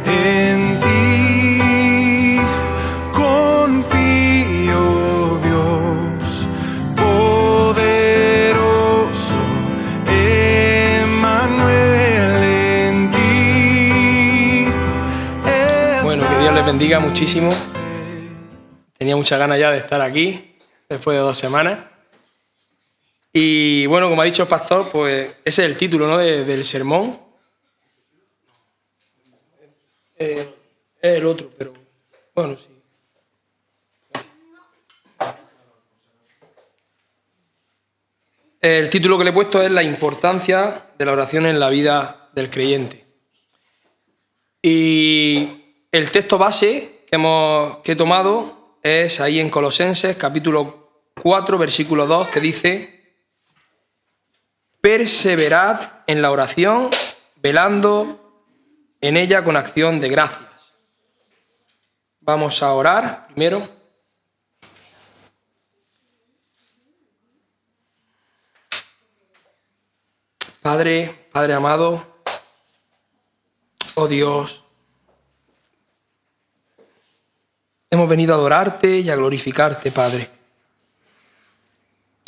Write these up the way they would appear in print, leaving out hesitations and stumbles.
en ti confío, Dios poderoso, Emmanuel, en ti. Bueno, que Dios les bendiga muchísimo. Tenía muchas ganas ya de estar aquí, después de 2 semanas. Y bueno, como ha dicho el pastor, pues ese es el título, ¿no?, del sermón. Es el otro, pero bueno, sí. El título que le he puesto es La importancia de la oración en la vida del creyente. Y el texto base que he tomado es ahí en Colosenses, capítulo 4, versículo 2, que dice: perseverad en la oración, velando en ella con acción de gracias. Vamos a orar primero. Padre amado, oh Dios, hemos venido a adorarte y a glorificarte, Padre.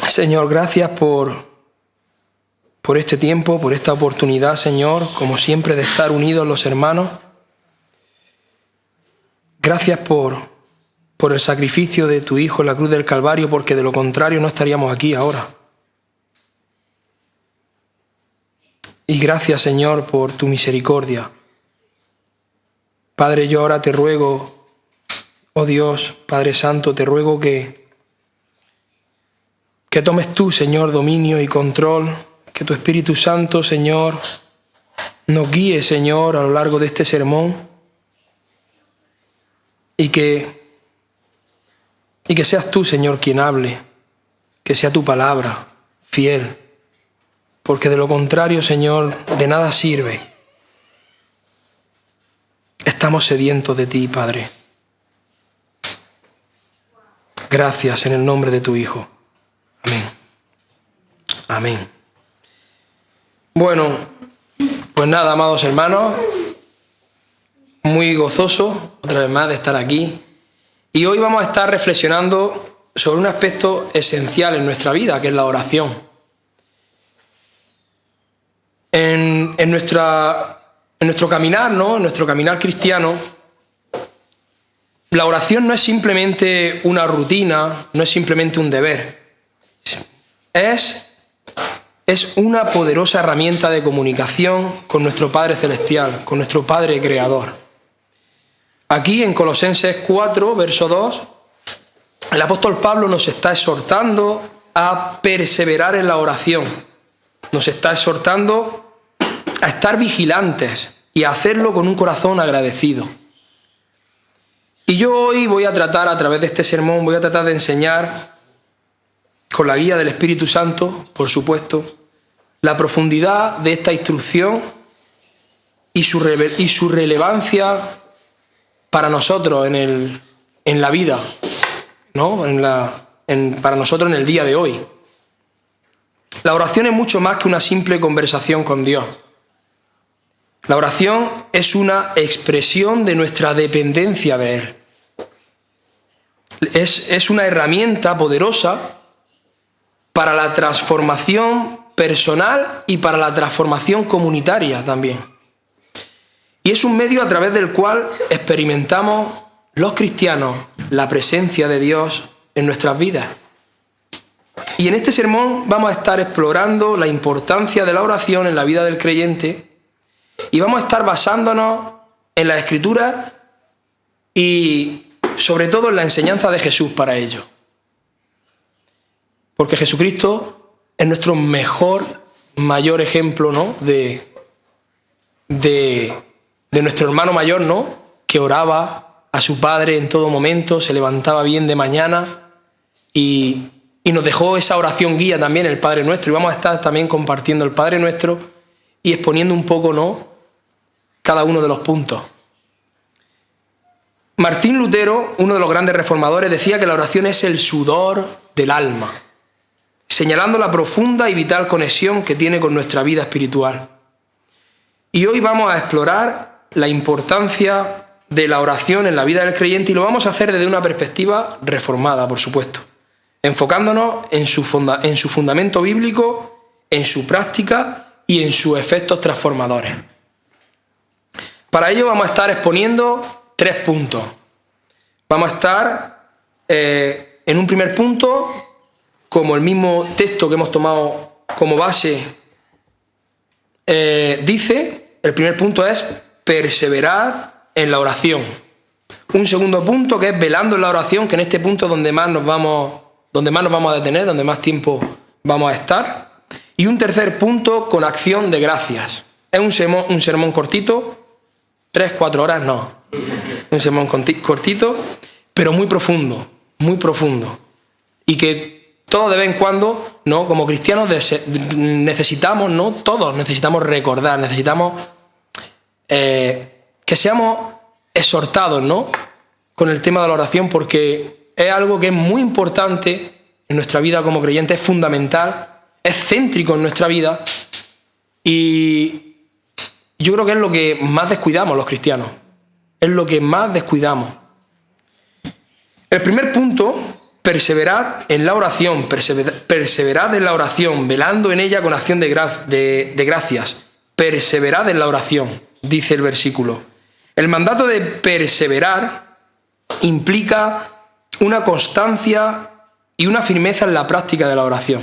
Señor, gracias por este tiempo, por esta oportunidad, Señor, como siempre, de estar unidos los hermanos. Gracias por el sacrificio de tu Hijo en la cruz del Calvario, porque de lo contrario no estaríamos aquí ahora. Y gracias, Señor, por tu misericordia. Padre, yo ahora te ruego, oh Dios, Padre Santo, te ruego que tomes tú, Señor, dominio y control, que tu Espíritu Santo, Señor, nos guíe, Señor, a lo largo de este sermón, y que seas tú, Señor, quien hable, que sea tu palabra fiel, porque de lo contrario, Señor, de nada sirve. Estamos sedientos de ti, Padre. Gracias en el nombre de tu Hijo. Amén. Amén. Bueno, pues nada, amados hermanos, muy gozoso otra vez más de estar aquí. Y hoy vamos a estar reflexionando sobre un aspecto esencial en nuestra vida, que es la oración. En nuestro caminar, ¿no?, en nuestro caminar cristiano, la oración no es simplemente una rutina, no es simplemente un deber. Es una poderosa herramienta de comunicación con nuestro Padre Celestial, con nuestro Padre Creador. Aquí en Colosenses 4, verso 2, el apóstol Pablo nos está exhortando a perseverar en la oración. Nos está exhortando a estar vigilantes y a hacerlo con un corazón agradecido. Y yo hoy voy a tratar, a través de este sermón, voy a tratar de enseñar, con la guía del Espíritu Santo, por supuesto, la profundidad de esta instrucción y su relevancia para nosotros en la vida, ¿no?, para nosotros en el día de hoy. La oración es mucho más que una simple conversación con Dios. La oración es una expresión de nuestra dependencia de Él. Es una herramienta poderosa para la transformación personal y para la transformación comunitaria también. Y es un medio a través del cual experimentamos los cristianos la presencia de Dios en nuestras vidas. Y en este sermón vamos a estar explorando la importancia de la oración en la vida del creyente y vamos a estar basándonos en la Escritura y sobre todo en la enseñanza de Jesús para ello. Porque Jesucristo es nuestro mayor ejemplo, ¿no?, de nuestro hermano mayor, ¿no?, que oraba a su Padre en todo momento, se levantaba bien de mañana y nos dejó esa oración guía también, el Padre Nuestro. Y vamos a estar también compartiendo el Padre Nuestro y exponiendo un poco, ¿no?, cada uno de los puntos. Martín Lutero, uno de los grandes reformadores, decía que la oración es el sudor del alma, señalando la profunda y vital conexión que tiene con nuestra vida espiritual. Y hoy vamos a explorar la importancia de la oración en la vida del creyente y lo vamos a hacer desde una perspectiva reformada, por supuesto, enfocándonos en su fundamento bíblico, en su práctica y en sus efectos transformadores. Para ello vamos a estar exponiendo 3 puntos. Vamos a estar en un primer punto, como el mismo texto que hemos tomado como base dice, el primer punto es perseverar en la oración. Un segundo punto que es velando en la oración, que en este punto es donde más nos vamos a detener, donde más tiempo vamos a estar. Y un tercer punto con acción de gracias. Es un sermón cortito, 3-4 horas no. Un sermón cortito, pero muy profundo, muy profundo. Y que todos de vez en cuando, ¿no? Como cristianos necesitamos, ¿no? Todos necesitamos recordar, necesitamos que seamos exhortados, ¿no? Con el tema de la oración, porque es algo que es muy importante en nuestra vida como creyentes, es fundamental, es céntrico en nuestra vida y yo creo que es lo que más descuidamos los cristianos, es lo que más descuidamos. El primer punto, perseverad en la oración, perseverad en la oración, velando en ella con acción de gracias, perseverad en la oración, dice el versículo. El mandato de perseverar implica una constancia y una firmeza en la práctica de la oración.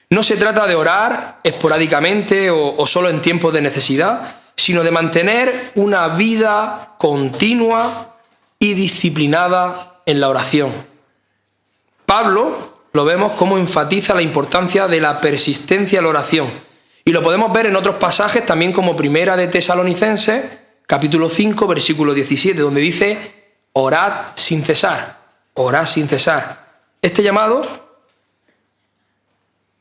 No se trata de orar esporádicamente o solo en tiempos de necesidad, sino de mantener una vida continua y disciplinada en la oración. Pablo lo vemos como enfatiza la importancia de la persistencia en la oración. Y lo podemos ver en otros pasajes también como Primera de Tesalonicenses, capítulo 5, versículo 17, donde dice, orad sin cesar, orad sin cesar. Este llamado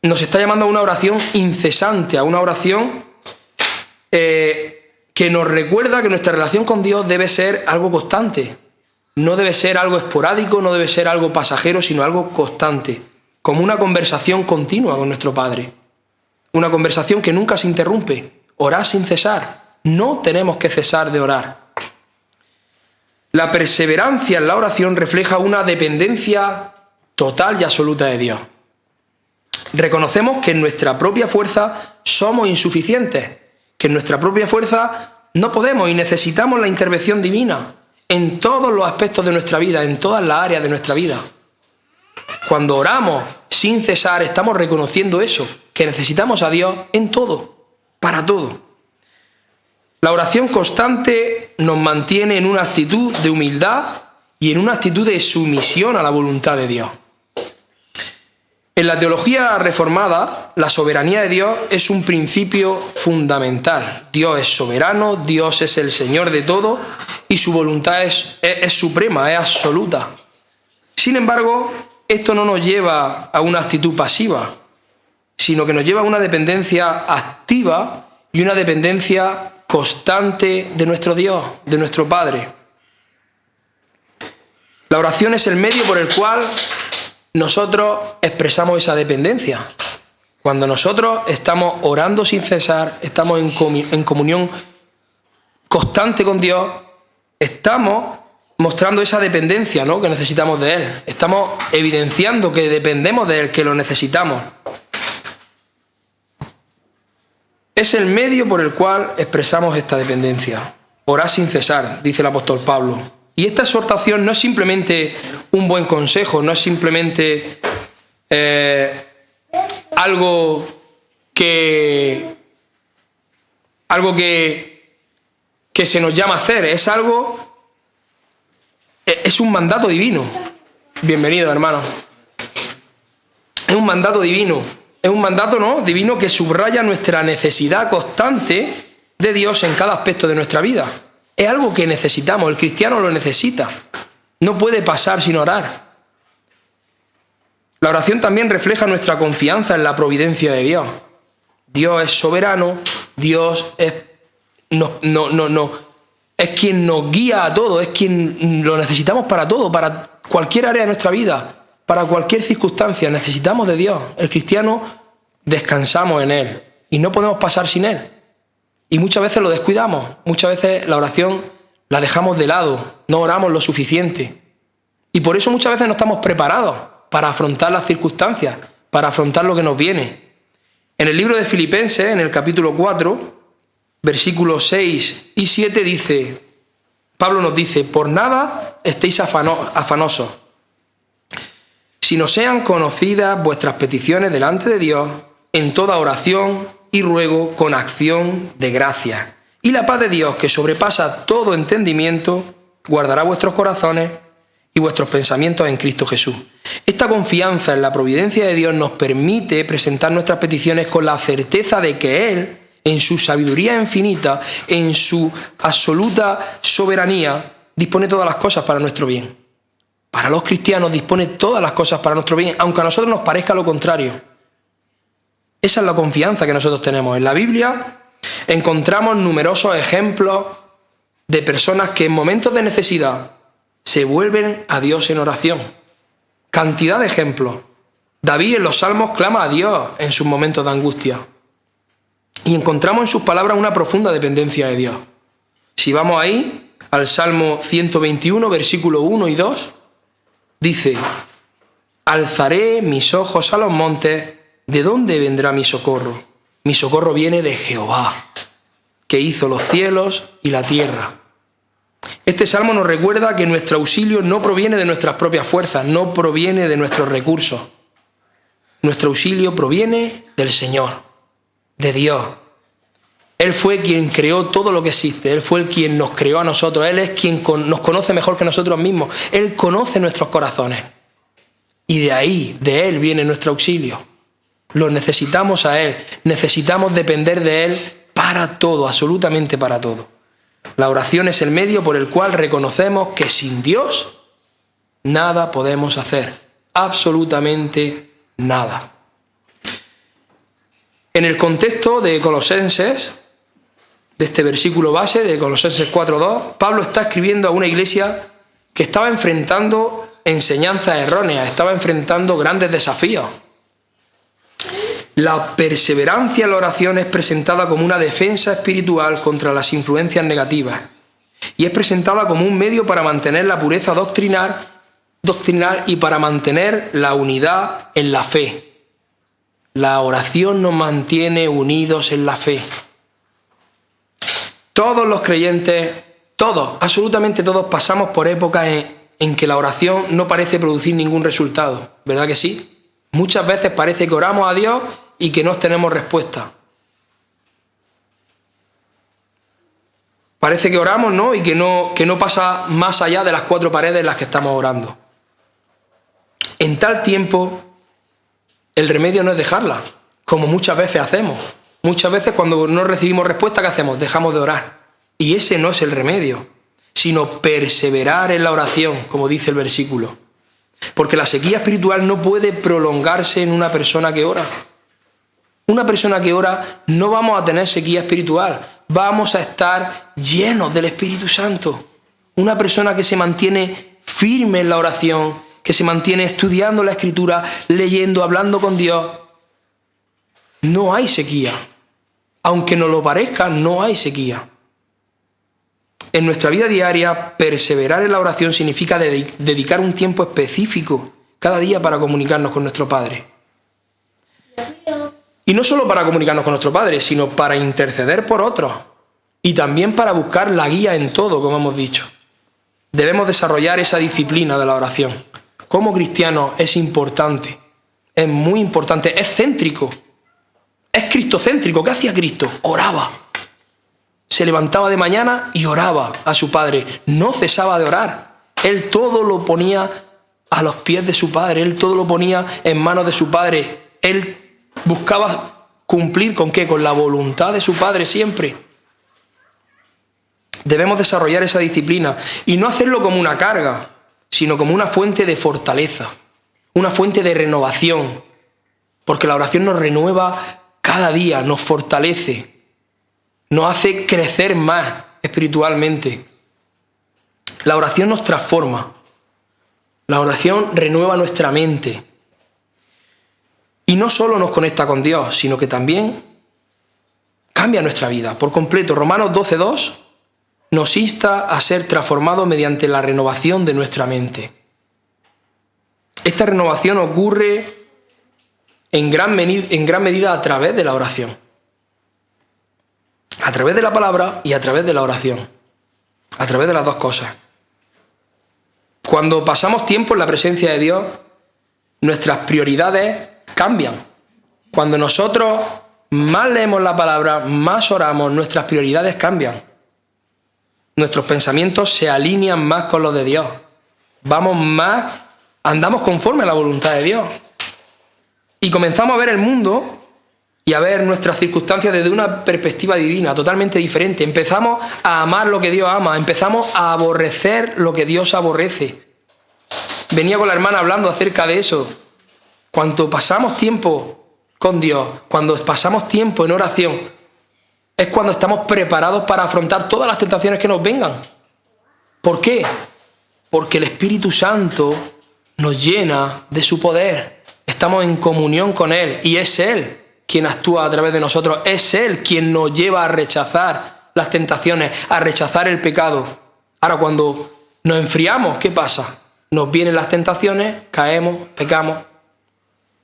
nos está llamando a una oración incesante, a una oración que nos recuerda que nuestra relación con Dios debe ser algo constante. No debe ser algo esporádico, no debe ser algo pasajero, sino algo constante, como una conversación continua con nuestro Padre. Una conversación que nunca se interrumpe. Orad sin cesar. No tenemos que cesar de orar. La perseverancia en la oración refleja una dependencia total y absoluta de Dios. Reconocemos que en nuestra propia fuerza somos insuficientes, que en nuestra propia fuerza no podemos y necesitamos la intervención divina en todos los aspectos de nuestra vida, en todas las áreas de nuestra vida. Cuando oramos sin cesar, estamos reconociendo eso, que necesitamos a Dios en todo, para todo. La oración constante nos mantiene en una actitud de humildad y en una actitud de sumisión a la voluntad de Dios. En la teología reformada, la soberanía de Dios es un principio fundamental. Dios es soberano, Dios es el Señor de todo y su voluntad es suprema, es absoluta. Sin embargo, esto no nos lleva a una actitud pasiva, sino que nos lleva a una dependencia activa y una dependencia constante de nuestro Dios, de nuestro Padre. La oración es el medio por el cual nosotros expresamos esa dependencia. Cuando nosotros estamos orando sin cesar, estamos en comunión constante con Dios, estamos mostrando esa dependencia, ¿no?, que necesitamos de Él. Estamos evidenciando que dependemos de Él, que lo necesitamos. Es el medio por el cual expresamos esta dependencia. Orad sin cesar, dice el apóstol Pablo. Y esta exhortación no es simplemente un buen consejo, no es simplemente algo que se nos llama a hacer, es un mandato divino. Bienvenido, hermano. Es un mandato divino. Es un mandato, ¿no?, divino que subraya nuestra necesidad constante de Dios en cada aspecto de nuestra vida. Es algo que necesitamos, el cristiano lo necesita. No puede pasar sin orar. La oración también refleja nuestra confianza en la providencia de Dios. Dios es soberano, Dios es quien nos guía a todo, es quien lo necesitamos para todo, para cualquier área de nuestra vida, para cualquier circunstancia. Necesitamos de Dios. El cristiano descansamos en Él y no podemos pasar sin Él. Y muchas veces lo descuidamos, muchas veces la oración la dejamos de lado, no oramos lo suficiente. Y por eso muchas veces no estamos preparados para afrontar las circunstancias, para afrontar lo que nos viene. En el libro de Filipenses, en el capítulo 4, versículos 6 y 7 dice, Pablo nos dice, por nada estéis afanosos, sino sean conocidas vuestras peticiones delante de Dios en toda oración y ruego con acción de gracias. Y la paz de Dios, que sobrepasa todo entendimiento, guardará vuestros corazones y vuestros pensamientos en Cristo Jesús. Esta confianza en la providencia de Dios nos permite presentar nuestras peticiones con la certeza de que Él, en su sabiduría infinita, en su absoluta soberanía, dispone todas las cosas para nuestro bien. Para los cristianos dispone todas las cosas para nuestro bien, aunque a nosotros nos parezca lo contrario. Esa es la confianza que nosotros tenemos. En la Biblia encontramos numerosos ejemplos de personas que en momentos de necesidad se vuelven a Dios en oración. Cantidad de ejemplos. David en los Salmos clama a Dios en sus momentos de angustia. Y encontramos en sus palabras una profunda dependencia de Dios. Si vamos ahí, al Salmo 121, versículo 1 y 2, dice, alzaré mis ojos a los montes, ¿de dónde vendrá mi socorro? Mi socorro viene de Jehová, que hizo los cielos y la tierra. Este salmo nos recuerda que nuestro auxilio no proviene de nuestras propias fuerzas, no proviene de nuestros recursos. Nuestro auxilio proviene del Señor, de Dios. Él fue quien creó todo lo que existe, Él fue quien nos creó a nosotros, Él es quien nos conoce mejor que nosotros mismos, Él conoce nuestros corazones. Y de ahí, de Él viene nuestro auxilio. Lo necesitamos a Él, necesitamos depender de Él para todo, absolutamente para todo. La oración es el medio por el cual reconocemos que sin Dios nada podemos hacer, absolutamente nada. En el contexto de Colosenses, de este versículo base de Colosenses 4:2, Pablo está escribiendo a una iglesia que estaba enfrentando enseñanzas erróneas, estaba enfrentando grandes desafíos. La perseverancia en la oración es presentada como una defensa espiritual contra las influencias negativas y es presentada como un medio para mantener la pureza doctrinal y para mantener la unidad en la fe. La oración nos mantiene unidos en la fe. Todos los creyentes, todos, absolutamente todos, pasamos por épocas en que la oración no parece producir ningún resultado, ¿verdad que sí? Muchas veces parece que oramos a Dios y que no tenemos respuesta. Parece que oramos, ¿no? Y que no pasa más allá de las 4 paredes en las que estamos orando. En tal tiempo, el remedio no es dejarla, como muchas veces hacemos. Muchas veces cuando no recibimos respuesta, ¿qué hacemos? Dejamos de orar. Y ese no es el remedio, sino perseverar en la oración, como dice el versículo. Porque la sequía espiritual no puede prolongarse en una persona que ora. Una persona que ora no vamos a tener sequía espiritual, vamos a estar llenos del Espíritu Santo. Una persona que se mantiene firme en la oración, que se mantiene estudiando la Escritura, leyendo, hablando con Dios, no hay sequía. Aunque nos lo parezca, no hay sequía. En nuestra vida diaria, perseverar en la oración significa dedicar un tiempo específico cada día para comunicarnos con nuestro Padre. Y no solo para comunicarnos con nuestro Padre, sino para interceder por otros y también para buscar la guía en todo, como hemos dicho. Debemos desarrollar esa disciplina de la oración. Como cristianos es importante, es muy importante, es céntrico, es cristocéntrico. ¿Qué hacía Cristo? Oraba. Se levantaba de mañana y oraba a su Padre. No cesaba de orar. Él todo lo ponía a los pies de su Padre. Él todo lo ponía en manos de su Padre. Él buscaba cumplir ¿con qué? Con la voluntad de su Padre siempre. Debemos desarrollar esa disciplina y no hacerlo como una carga, sino como una fuente de fortaleza, una fuente de renovación. Porque la oración nos renueva cada día, nos fortalece, nos hace crecer más espiritualmente. La oración nos transforma. La oración renueva nuestra mente. Y no solo nos conecta con Dios, sino que también Cambia nuestra vida por completo. Romanos 12:2 nos insta a ser transformados mediante la renovación de nuestra mente. Esta renovación ocurre en gran medida a través de la oración. A través de la palabra y a través de la oración. A través de las dos cosas. Cuando pasamos tiempo en la presencia de Dios, nuestras prioridades cambian. Cuando nosotros más leemos la palabra, más oramos, nuestras prioridades cambian. Nuestros pensamientos se alinean más con los de Dios. Andamos conforme a la voluntad de Dios. Y comenzamos a ver el mundo y a ver nuestras circunstancias desde una perspectiva divina, totalmente diferente. Empezamos a amar lo que Dios ama, empezamos a aborrecer lo que Dios aborrece. Venía con la hermana hablando acerca de eso. Cuando pasamos tiempo con Dios, cuando pasamos tiempo en oración, es cuando estamos preparados para afrontar todas las tentaciones que nos vengan. ¿Por qué? Porque el Espíritu Santo nos llena de su poder. Estamos en comunión con Él y es Él quien actúa a través de nosotros. Es Él quien nos lleva a rechazar las tentaciones, a rechazar el pecado. Ahora, cuando nos enfriamos, ¿qué pasa? Nos vienen las tentaciones, caemos, pecamos.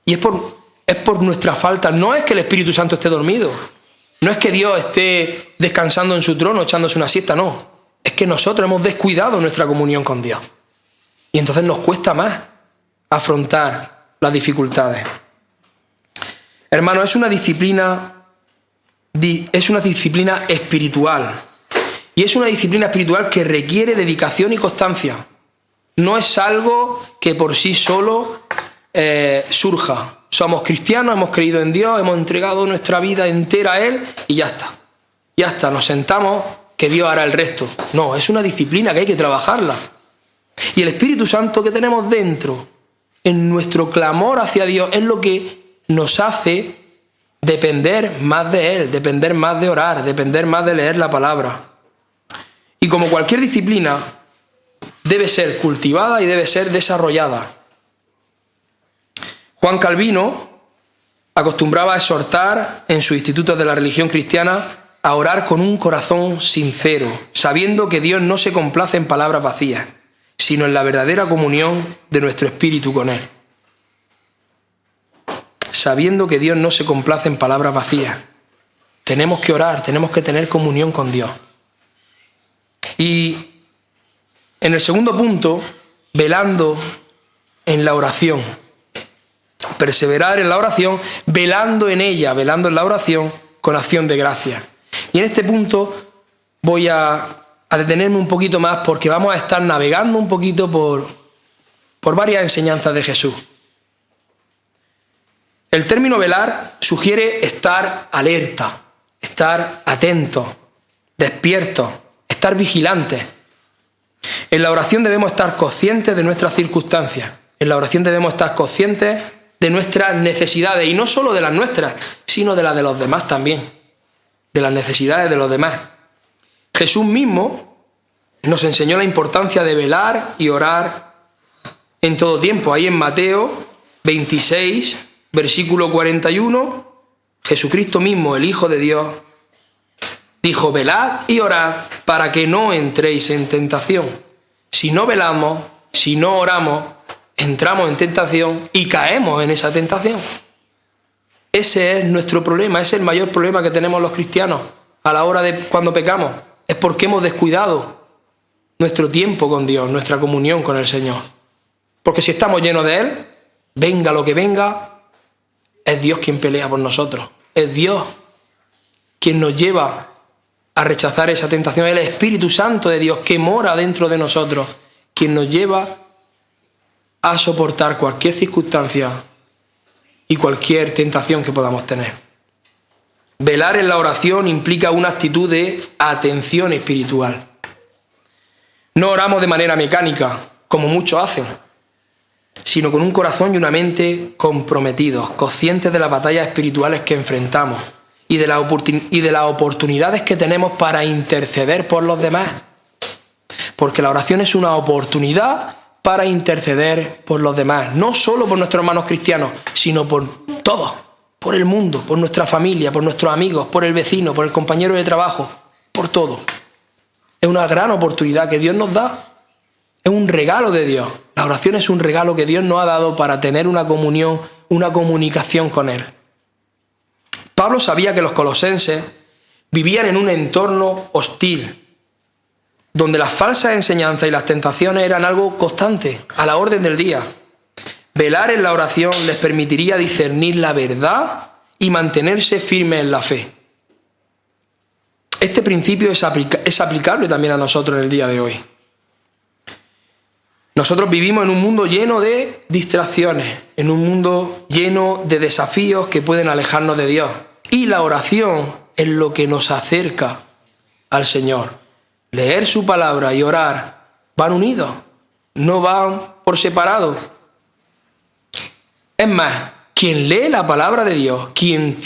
Y es por nuestra falta. No es que el Espíritu Santo esté dormido. No es que Dios esté descansando en su trono, echándose una siesta, no. Es que nosotros hemos descuidado nuestra comunión con Dios. Y entonces nos cuesta más afrontar las dificultades. Hermano, es una disciplina espiritual. Y es una disciplina espiritual que requiere dedicación y constancia. No es algo que por sí solo surja. Somos cristianos, hemos creído en Dios, hemos entregado nuestra vida entera a Él y ya está. Ya está, nos sentamos, que Dios hará el resto. No, es una disciplina que hay que trabajarla. Y el Espíritu Santo que tenemos dentro, en nuestro clamor hacia Dios, es lo que nos hace depender más de Él, depender más de orar, depender más de leer la palabra. Y como cualquier disciplina, debe ser cultivada y debe ser desarrollada. Juan Calvino acostumbraba a exhortar en sus institutos de la religión cristiana a orar con un corazón sincero, sabiendo que Dios no se complace en palabras vacías, sino en la verdadera comunión de nuestro espíritu con Él. Sabiendo que Dios no se complace en palabras vacías. Tenemos que orar, tenemos que tener comunión con Dios. Y en el segundo punto, velando en la oración. Perseverar en la oración, velando en ella, velando en la oración con acción de gracia. Y en este punto voy a detenerme un poquito más porque vamos a estar navegando un poquito por varias enseñanzas de Jesús. El término velar sugiere estar alerta, estar atento, despierto, estar vigilantes. En la oración debemos estar conscientes de nuestras circunstancias. En la oración debemos estar conscientes de nuestras necesidades, y no solo de las nuestras, sino de las de los demás también, de las necesidades de los demás. Jesús mismo nos enseñó la importancia de velar y orar en todo tiempo. Ahí en Mateo 26, versículo 41, Jesucristo mismo, el Hijo de Dios, dijo: velad y orad para que no entréis en tentación. Si no velamos, si no oramos, entramos en tentación y caemos en esa tentación. Ese es nuestro problema, ese es el mayor problema que tenemos los cristianos a la hora de cuando pecamos. Es porque hemos descuidado nuestro tiempo con Dios, nuestra comunión con el Señor. Porque si estamos llenos de Él, venga lo que venga, es Dios quien pelea por nosotros. Es Dios quien nos lleva a rechazar esa tentación. Es el Espíritu Santo de Dios que mora dentro de nosotros, quien nos lleva a soportar cualquier circunstancia y cualquier tentación que podamos tener. Velar en la oración implica una actitud de atención espiritual. No oramos de manera mecánica, como muchos hacen, sino con un corazón y una mente comprometidos, conscientes de las batallas espirituales que enfrentamos y de las oportunidades que tenemos para interceder por los demás. Porque la oración es una oportunidad para interceder por los demás, no solo por nuestros hermanos cristianos, sino por todos, por el mundo, por nuestra familia, por nuestros amigos, por el vecino, por el compañero de trabajo, por todo. Es una gran oportunidad que Dios nos da. Es un regalo de Dios. La oración es un regalo que Dios nos ha dado para tener una comunión, una comunicación con Él. Pablo sabía que los colosenses vivían en un entorno hostil, donde las falsas enseñanzas y las tentaciones eran algo constante, a la orden del día. Velar en la oración les permitiría discernir la verdad y mantenerse firmes en la fe. Este principio es aplicable también a nosotros en el día de hoy. Nosotros vivimos en un mundo lleno de distracciones, en un mundo lleno de desafíos que pueden alejarnos de Dios. Y la oración es lo que nos acerca al Señor. Leer su palabra y orar van unidos, no van por separado. Es más, quien lee la palabra de Dios, quien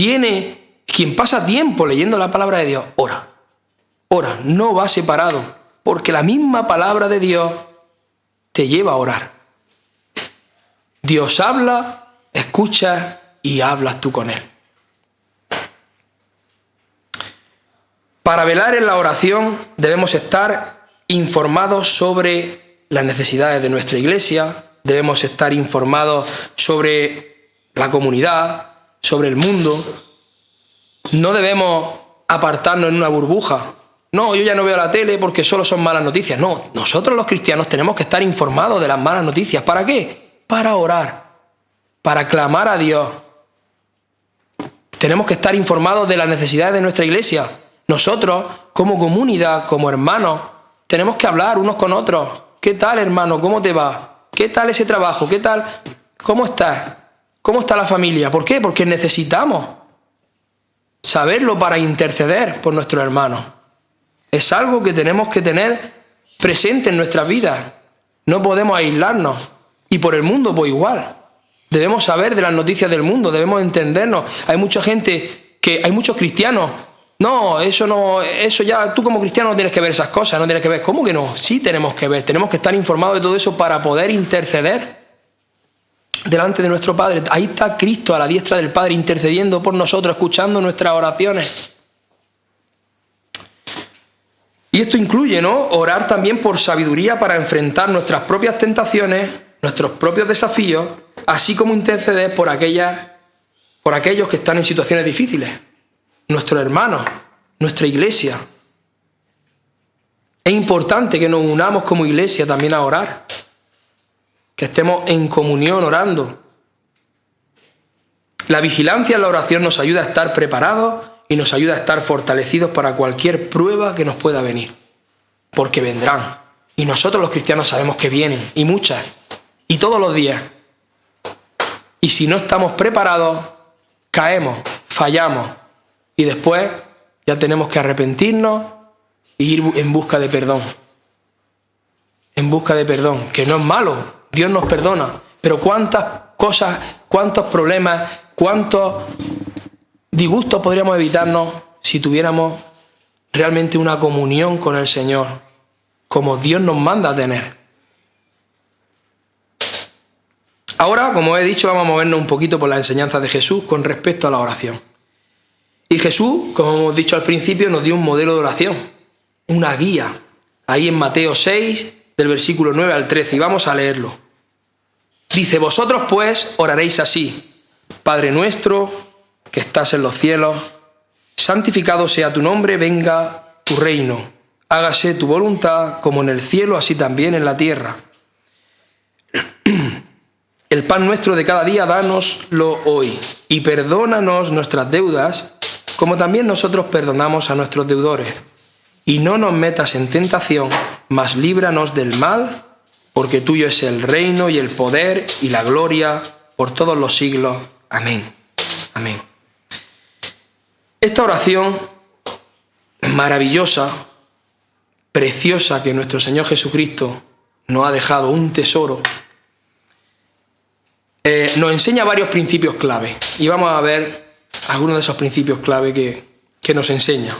pasa tiempo leyendo la palabra de Dios, ora, no va separado, porque la misma palabra de Dios te lleva a orar. Dios habla, escucha y hablas tú con Él. Para velar en la oración debemos estar informados sobre las necesidades de nuestra iglesia, debemos estar informados sobre la comunidad, sobre el mundo. No debemos apartarnos en una burbuja. No, yo ya no veo la tele porque solo son malas noticias. No, nosotros los cristianos tenemos que estar informados de las malas noticias. ¿Para qué? Para orar, para clamar a Dios. Tenemos que estar informados de las necesidades de nuestra iglesia. Nosotros, como comunidad, como hermanos, tenemos que hablar unos con otros. ¿Qué tal, hermano? ¿Cómo te va? ¿Qué tal ese trabajo? ¿Qué tal? ¿Cómo estás? ¿Cómo está la familia? ¿Por qué? Porque necesitamos saberlo para interceder por nuestros hermanos. Es algo que tenemos que tener presente en nuestras vidas. No podemos aislarnos. Y por el mundo, pues igual. Debemos saber de las noticias del mundo, debemos entendernos. Hay mucha gente, hay muchos cristianos. No, eso ya, tú como cristiano no tienes que ver esas cosas, no tienes que ver. ¿Cómo que no? Sí tenemos que ver, tenemos que estar informados de todo eso para poder interceder delante de nuestro Padre. Ahí está Cristo a la diestra del Padre intercediendo por nosotros, escuchando nuestras oraciones. Y esto incluye, ¿no?, orar también por sabiduría para enfrentar nuestras propias tentaciones, nuestros propios desafíos, así como interceder por aquellos que están en situaciones difíciles. Nuestros hermanos, nuestra iglesia. Es importante que nos unamos como iglesia también a orar, que estemos en comunión orando. La vigilancia en la oración nos ayuda a estar preparados y nos ayuda a estar fortalecidos para cualquier prueba que nos pueda venir, porque vendrán. Y nosotros los cristianos sabemos que vienen, y muchas, y todos los días. Y si no estamos preparados, caemos, fallamos. Y después ya tenemos que arrepentirnos e ir en busca de perdón. En busca de perdón, que no es malo, Dios nos perdona. Pero cuántas cosas, cuántos problemas, cuántos disgustos podríamos evitarnos si tuviéramos realmente una comunión con el Señor, como Dios nos manda a tener. Ahora, como he dicho, vamos a movernos un poquito por las enseñanzas de Jesús con respecto a la oración. Y Jesús, como hemos dicho al principio, nos dio un modelo de oración, una guía, ahí en Mateo 6, del versículo 9 al 13, y vamos a leerlo. Dice: vosotros pues oraréis así: Padre nuestro, que estás en los cielos, santificado sea tu nombre, venga tu reino, hágase tu voluntad, como en el cielo, así también en la tierra. El pan nuestro de cada día, dánoslo hoy, y perdónanos nuestras deudas, como también nosotros perdonamos a nuestros deudores. Y no nos metas en tentación, mas líbranos del mal, porque tuyo es el reino y el poder y la gloria por todos los siglos. Amén. Amén. Esta oración maravillosa, preciosa, que nuestro Señor Jesucristo nos ha dejado, un tesoro, nos enseña varios principios clave. Y vamos a ver algunos de esos principios clave que nos enseña.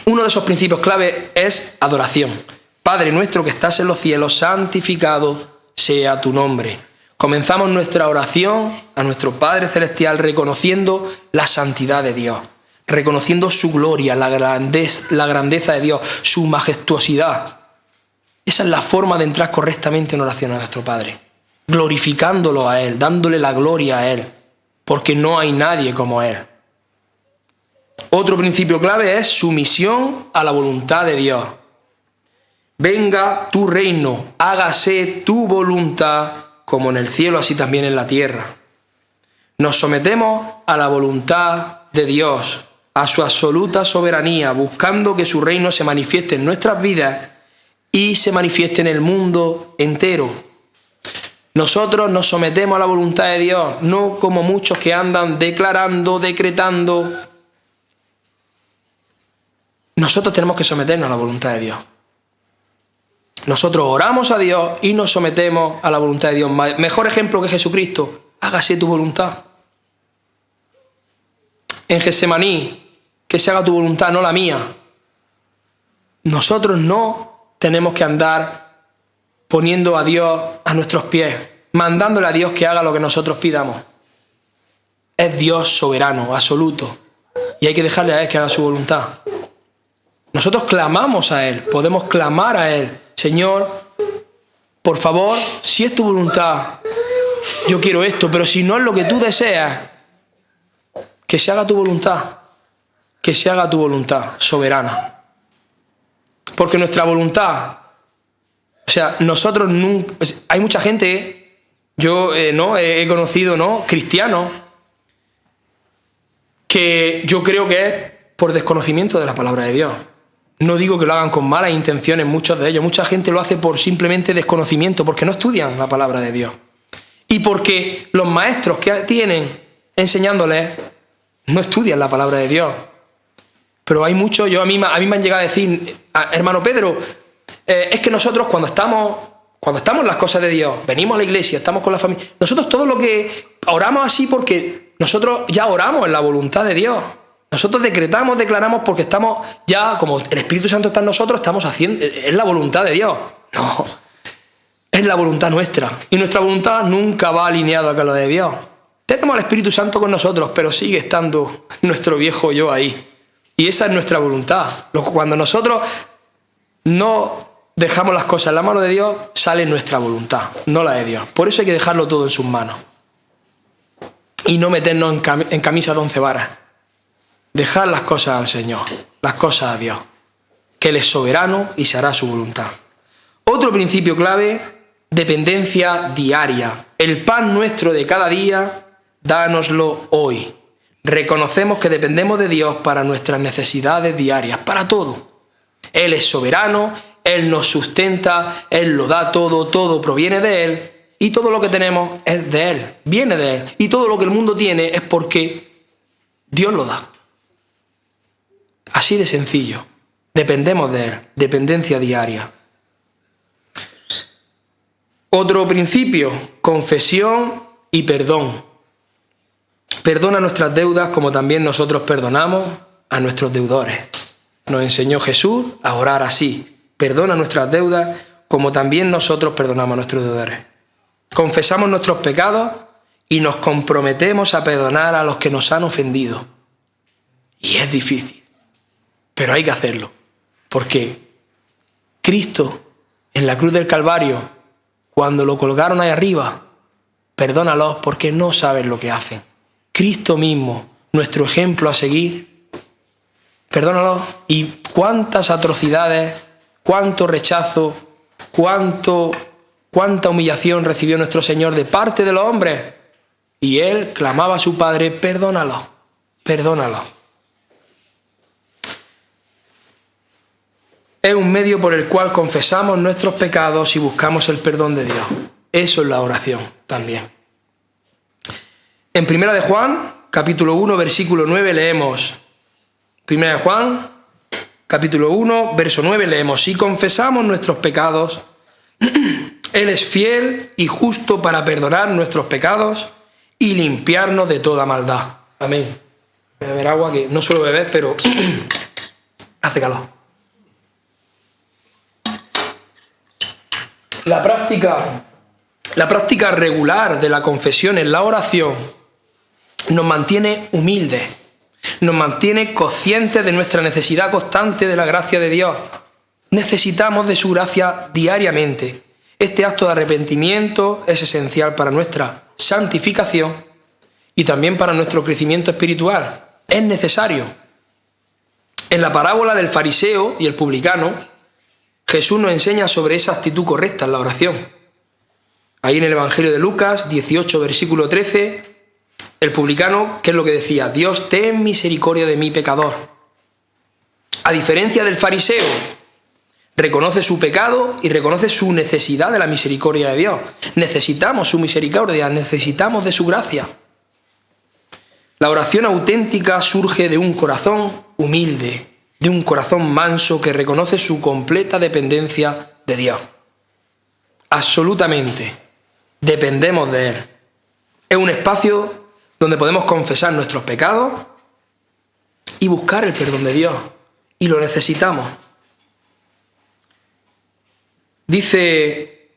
Uno de esos principios clave es adoración. Padre nuestro que estás en los cielos, santificado sea tu nombre. Comenzamos nuestra oración a nuestro Padre Celestial reconociendo la santidad de Dios, reconociendo su gloria, la grandeza de Dios, su majestuosidad. Esa es la forma de entrar correctamente en oración a nuestro Padre, glorificándolo a Él, dándole la gloria a Él, porque no hay nadie como Él. Otro principio clave es sumisión a la voluntad de Dios. Venga tu reino, hágase tu voluntad, como en el cielo, así también en la tierra. Nos sometemos a la voluntad de Dios, a su absoluta soberanía, buscando que su reino se manifieste en nuestras vidas y se manifieste en el mundo entero. Nosotros nos sometemos a la voluntad de Dios, no como muchos que andan declarando, decretando. Nosotros tenemos que someternos a la voluntad de Dios. Nosotros oramos a Dios y nos sometemos a la voluntad de Dios. Mejor ejemplo que Jesucristo, hágase tu voluntad. En Getsemaní, que se haga tu voluntad, no la mía. Nosotros no tenemos que andar poniendo a Dios a nuestros pies, mandándole a Dios que haga lo que nosotros pidamos. Es Dios soberano, absoluto, y hay que dejarle a Él que haga su voluntad. Nosotros clamamos a Él, podemos clamar a Él. Señor, por favor, si es tu voluntad, yo quiero esto, pero si no es lo que tú deseas, que se haga tu voluntad, que se haga tu voluntad soberana. Porque nuestra voluntad, o sea, nosotros nunca, hay mucha gente, yo he conocido cristianos, que yo creo que es por desconocimiento de la palabra de Dios. No digo que lo hagan con malas intenciones, muchos de ellos. Mucha gente lo hace por simplemente desconocimiento, porque no estudian la palabra de Dios. Y porque los maestros que tienen enseñándoles no estudian la palabra de Dios. Pero hay muchos, a mí me han llegado a decir, hermano Pedro, es que nosotros cuando estamos en las cosas de Dios, venimos a la iglesia, estamos con la familia, nosotros todo lo que oramos así porque nosotros ya oramos en la voluntad de Dios. Nosotros decretamos, declaramos porque estamos ya, como el Espíritu Santo está en nosotros, estamos haciendo, es la voluntad de Dios. No, es la voluntad nuestra. Y nuestra voluntad nunca va alineada con la de Dios. Tenemos al Espíritu Santo con nosotros, pero sigue estando nuestro viejo yo ahí. Y esa es nuestra voluntad. Cuando nosotros no dejamos las cosas en la mano de Dios, sale nuestra voluntad, no la de Dios. Por eso hay que dejarlo todo en sus manos. Y no meternos en camisa de 11 varas. Dejar las cosas al Señor, las cosas a Dios, que Él es soberano y se hará su voluntad. Otro principio clave, dependencia diaria. El pan nuestro de cada día, dánoslo hoy. Reconocemos que dependemos de Dios para nuestras necesidades diarias, para todo. Él es soberano, Él nos sustenta, Él lo da todo, todo proviene de Él y todo lo que tenemos es de Él, viene de Él. Y todo lo que el mundo tiene es porque Dios lo da. Así de sencillo. Dependemos de Él. Dependencia diaria. Otro principio, confesión y perdón. Perdona nuestras deudas como también nosotros perdonamos a nuestros deudores. Nos enseñó Jesús a orar así. Perdona nuestras deudas como también nosotros perdonamos a nuestros deudores. Confesamos nuestros pecados y nos comprometemos a perdonar a los que nos han ofendido. Y es difícil. Pero hay que hacerlo, porque Cristo en la cruz del Calvario, cuando lo colgaron ahí arriba, perdónalos porque no saben lo que hacen. Cristo mismo, nuestro ejemplo a seguir, perdónalos. Y cuántas atrocidades, cuánto rechazo, cuánta humillación recibió nuestro Señor de parte de los hombres. Y Él clamaba a su Padre, perdónalos, perdónalos. Es un medio por el cual confesamos nuestros pecados y buscamos el perdón de Dios. Eso es la oración también. En 1 de Juan, capítulo 1, versículo 9, leemos. 1 de Juan, capítulo 1, verso 9, leemos. Si confesamos nuestros pecados, Él es fiel y justo para perdonar nuestros pecados y limpiarnos de toda maldad. Amén. Voy a beber agua, que no suelo beber, pero hace calor. La práctica regular de la confesión en la oración nos mantiene humildes, nos mantiene conscientes de nuestra necesidad constante de la gracia de Dios. Necesitamos de su gracia diariamente. Este acto de arrepentimiento es esencial para nuestra santificación y también para nuestro crecimiento espiritual. Es necesario. En la parábola del fariseo y el publicano, Jesús nos enseña sobre esa actitud correcta en la oración. Ahí en el Evangelio de Lucas 18, versículo 13, el publicano, ¿qué es lo que decía? Dios, ten misericordia de mí, pecador. A diferencia del fariseo, reconoce su pecado y reconoce su necesidad de la misericordia de Dios. Necesitamos su misericordia, necesitamos de su gracia. La oración auténtica surge de un corazón humilde, de un corazón manso que reconoce su completa dependencia de Dios. Absolutamente, dependemos de Él. Es un espacio donde podemos confesar nuestros pecados y buscar el perdón de Dios. Y lo necesitamos. Dice,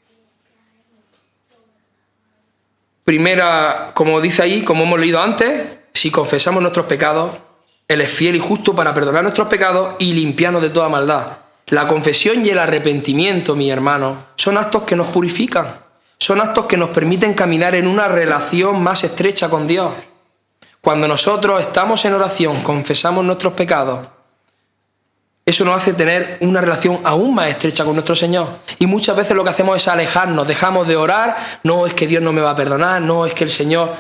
como dice ahí, como hemos leído antes, si confesamos nuestros pecados, Él es fiel y justo para perdonar nuestros pecados y limpiarnos de toda maldad. La confesión y el arrepentimiento, mis hermanos, son actos que nos purifican, son actos que nos permiten caminar en una relación más estrecha con Dios. Cuando nosotros estamos en oración, confesamos nuestros pecados, eso nos hace tener una relación aún más estrecha con nuestro Señor. Y muchas veces lo que hacemos es alejarnos, dejamos de orar, no es que Dios no me va a perdonar, no es que el Señor,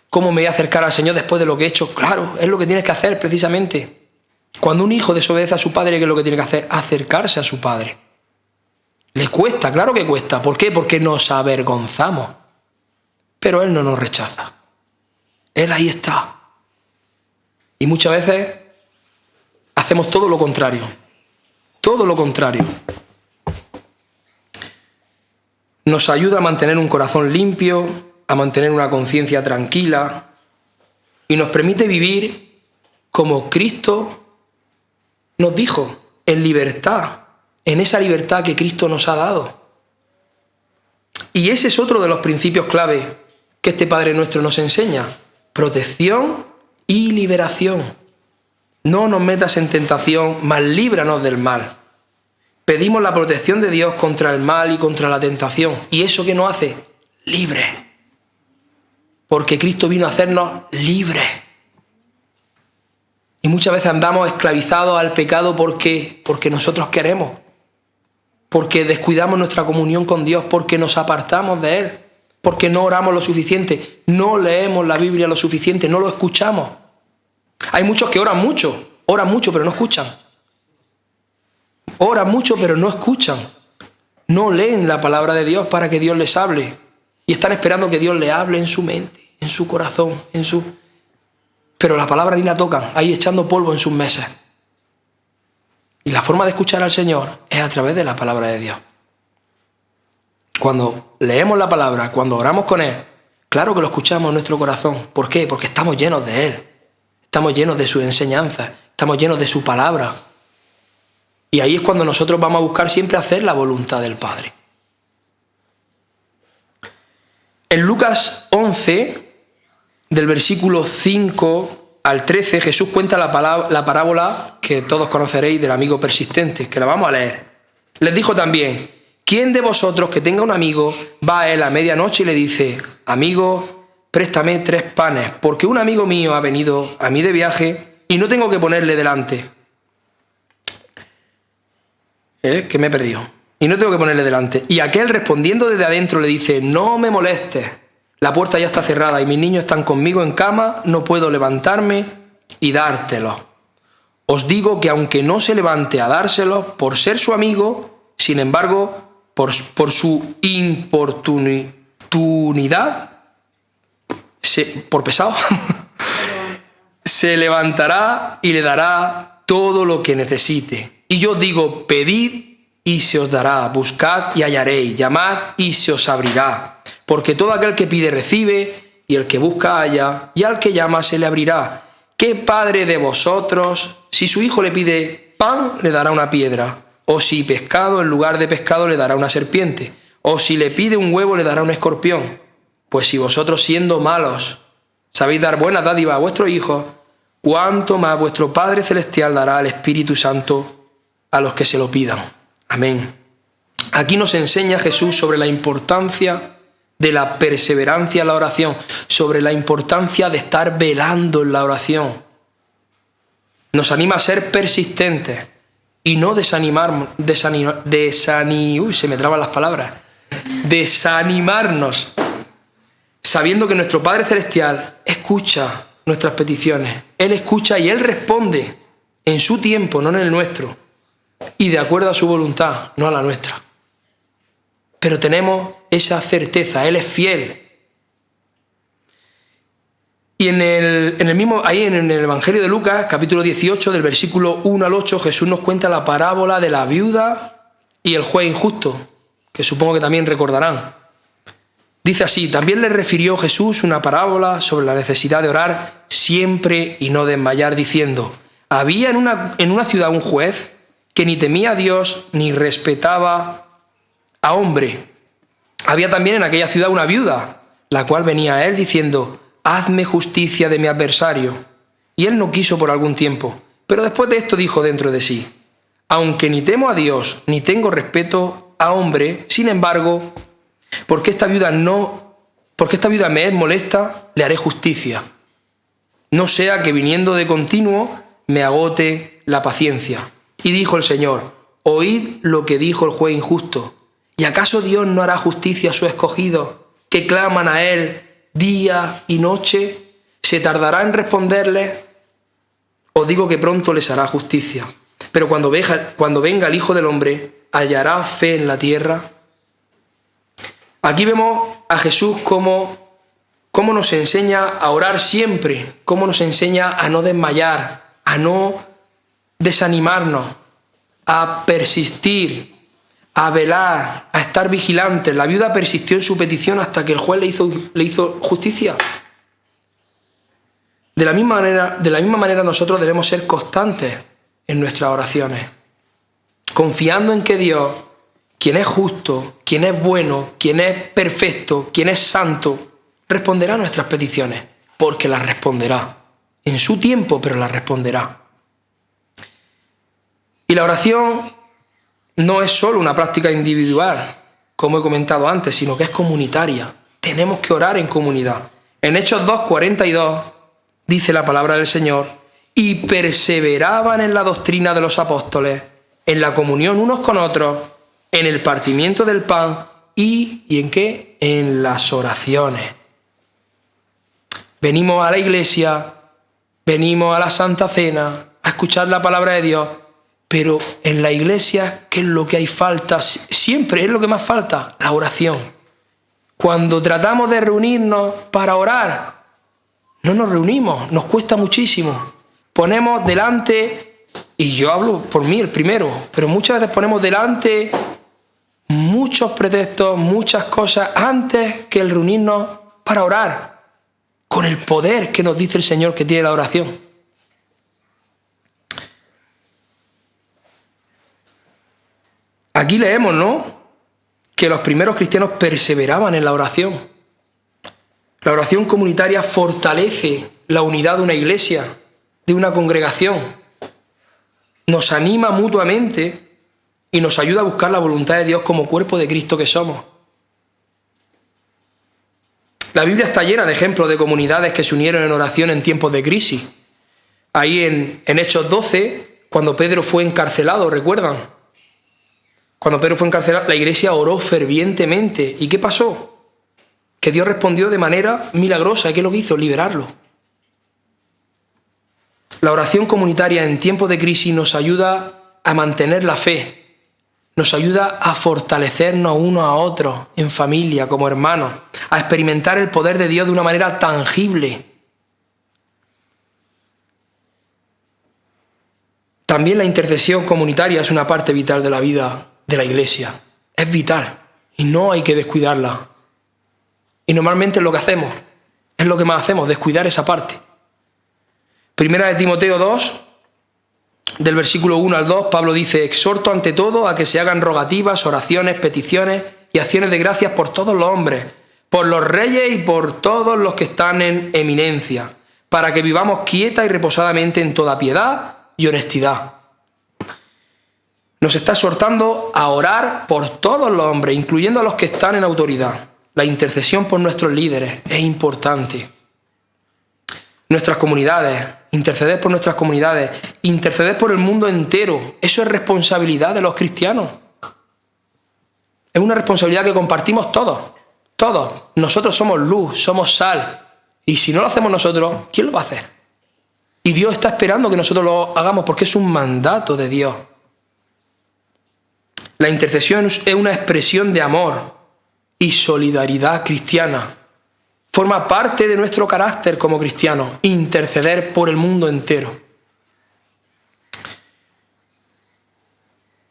¿cómo me voy a acercar al Señor después de lo que he hecho? Claro, es lo que tienes que hacer precisamente. Cuando un hijo desobedece a su padre, ¿qué es lo que tiene que hacer? Acercarse a su padre. Le cuesta, claro que cuesta. ¿Por qué? Porque nos avergonzamos. Pero Él no nos rechaza. Él ahí está. Y muchas veces hacemos todo lo contrario. Todo lo contrario. Nos ayuda a mantener un corazón limpio, a mantener una conciencia tranquila y nos permite vivir como Cristo nos dijo, en libertad, en esa libertad que Cristo nos ha dado. Y ese es otro de los principios clave que este Padre nuestro nos enseña. Protección y liberación. No nos metas en tentación, mas líbranos del mal. Pedimos la protección de Dios contra el mal y contra la tentación. ¿Y eso qué nos hace? Libres. Porque Cristo vino a hacernos libres. Y muchas veces andamos esclavizados al pecado porque nosotros queremos. Porque descuidamos nuestra comunión con Dios, porque nos apartamos de Él, porque no oramos lo suficiente, no leemos la Biblia lo suficiente, no lo escuchamos. Hay muchos que oran mucho pero no escuchan. Oran mucho pero no escuchan. No leen la palabra de Dios para que Dios les hable. Y están esperando que Dios les hable en su mente, en su corazón, Pero la palabra ni la tocan, ahí echando polvo en sus mesas. Y la forma de escuchar al Señor es a través de la palabra de Dios. Cuando leemos la palabra, cuando oramos con Él, claro que lo escuchamos en nuestro corazón. ¿Por qué? Porque estamos llenos de Él. Estamos llenos de su enseñanza. Estamos llenos de su palabra. Y ahí es cuando nosotros vamos a buscar siempre hacer la voluntad del Padre. En Lucas 11, del versículo 5 al 13, Jesús cuenta la parábola que todos conoceréis del amigo persistente, que la vamos a leer. Les dijo también, ¿quién de vosotros que tenga un amigo va a él a medianoche y le dice, amigo, préstame 3 panes, porque un amigo mío ha venido a mí de viaje y no tengo que ponerle delante? Que me he perdido. Y no tengo que ponerle delante. Y aquel respondiendo desde adentro le dice, no me molestes. La puerta ya está cerrada y mis niños están conmigo en cama, no puedo levantarme y dártelo. Os digo que aunque no se levante a dárselo por ser su amigo, sin embargo, por su importunidad, por pesado, se levantará y le dará todo lo que necesite. Y yo os digo, pedid y se os dará, buscad y hallaréis, llamad y se os abrirá. Porque todo aquel que pide recibe, y el que busca halla, y al que llama se le abrirá. ¿Qué padre de vosotros, si su hijo le pide pan, le dará una piedra? O si pescado, en lugar de pescado, le dará una serpiente? O si le pide un huevo, le dará un escorpión. Pues si vosotros, siendo malos, sabéis dar buenas dádivas a vuestros hijos, cuánto más vuestro Padre Celestial dará al Espíritu Santo a los que se lo pidan. Amén. Aquí nos enseña Jesús sobre la importancia de la perseverancia en la oración, sobre la importancia de estar velando en la oración. Nos anima a ser persistentes y no desanimarnos, sabiendo que nuestro Padre Celestial escucha nuestras peticiones. Él escucha y Él responde en su tiempo, no en el nuestro, y de acuerdo a su voluntad, no a la nuestra. Pero tenemos esa certeza, Él es fiel. Y en el Evangelio de Lucas, capítulo 18, del versículo 1 al 8, Jesús nos cuenta la parábola de la viuda y el juez injusto, que supongo que también recordarán. Dice así: también le refirió Jesús una parábola sobre la necesidad de orar siempre y no desmayar, diciendo: había en una ciudad un juez que ni temía a Dios ni respetaba a hombre. Había también en aquella ciudad una viuda, la cual venía a él diciendo: hazme justicia de mi adversario. Y él no quiso por algún tiempo, pero después de esto dijo dentro de sí: aunque ni temo a Dios ni tengo respeto a hombre, sin embargo, porque esta viuda me es molesta, le haré justicia. No sea que viniendo de continuo me agote la paciencia. Y dijo el Señor: oíd lo que dijo el juez injusto. ¿Y acaso Dios no hará justicia a sus escogidos, que claman a Él día y noche? ¿Se tardará en responderles? Os digo que pronto les hará justicia. Pero cuando venga el Hijo del Hombre, ¿hallará fe en la tierra? Aquí vemos a Jesús cómo nos enseña a orar siempre, cómo nos enseña a no desmayar, a no desanimarnos, a persistir, a velar, a estar vigilantes. La viuda persistió en su petición hasta que el juez le hizo justicia. De la misma manera nosotros debemos ser constantes en nuestras oraciones, confiando en que Dios, quien es justo, quien es bueno, quien es perfecto, quien es santo, responderá a nuestras peticiones, porque las responderá en su tiempo, pero las responderá. Y la oración no es solo una práctica individual, como he comentado antes, sino que es comunitaria. Tenemos que orar en comunidad. En Hechos 2:42 dice la palabra del Señor: y perseveraban en la doctrina de los apóstoles, en la comunión unos con otros, en el partimiento del pan y ¿en qué? En las oraciones. Venimos a la iglesia, venimos a la Santa Cena, a escuchar la palabra de Dios, pero en la iglesia, ¿qué es lo que hay falta? Siempre es lo que más falta, la oración. Cuando tratamos de reunirnos para orar, no nos reunimos, nos cuesta muchísimo. Ponemos delante, y yo hablo por mí el primero, pero muchas veces ponemos delante muchos pretextos, muchas cosas antes que el reunirnos para orar, con el poder que nos dice el Señor que tiene la oración. Aquí leemos, ¿no?, que los primeros cristianos perseveraban en la oración. La oración comunitaria fortalece la unidad de una iglesia, de una congregación. Nos anima mutuamente y nos ayuda a buscar la voluntad de Dios como cuerpo de Cristo que somos. La Biblia está llena de ejemplos de comunidades que se unieron en oración en tiempos de crisis. Ahí en Hechos 12, cuando Pedro fue encarcelado, ¿recuerdan? Cuando Pedro fue encarcelado, la iglesia oró fervientemente. ¿Y qué pasó? Que Dios respondió de manera milagrosa. ¿Qué es lo que hizo? Liberarlo. La oración comunitaria en tiempos de crisis nos ayuda a mantener la fe, nos ayuda a fortalecernos unos a otros en familia, como hermanos, a experimentar el poder de Dios de una manera tangible. También la intercesión comunitaria es una parte vital de la vida de la iglesia. Es vital y no hay que descuidarla. Y normalmente es lo que hacemos, es lo que más hacemos, descuidar esa parte. Primera de Timoteo 2, del versículo 1 al 2, Pablo dice: exhorto ante todo a que se hagan rogativas, oraciones, peticiones y acciones de gracias por todos los hombres, por los reyes y por todos los que están en eminencia, para que vivamos quieta y reposadamente en toda piedad y honestidad. Nos está exhortando a orar por todos los hombres, incluyendo a los que están en autoridad. La intercesión por nuestros líderes es importante. Nuestras comunidades, interceder por nuestras comunidades, interceder por el mundo entero. Eso es responsabilidad de los cristianos. Es una responsabilidad que compartimos todos. Todos. Nosotros somos luz, somos sal. Y si no lo hacemos nosotros, ¿quién lo va a hacer? Y Dios está esperando que nosotros lo hagamos porque es un mandato de Dios. La intercesión es una expresión de amor y solidaridad cristiana. Forma parte de nuestro carácter como cristianos, interceder por el mundo entero.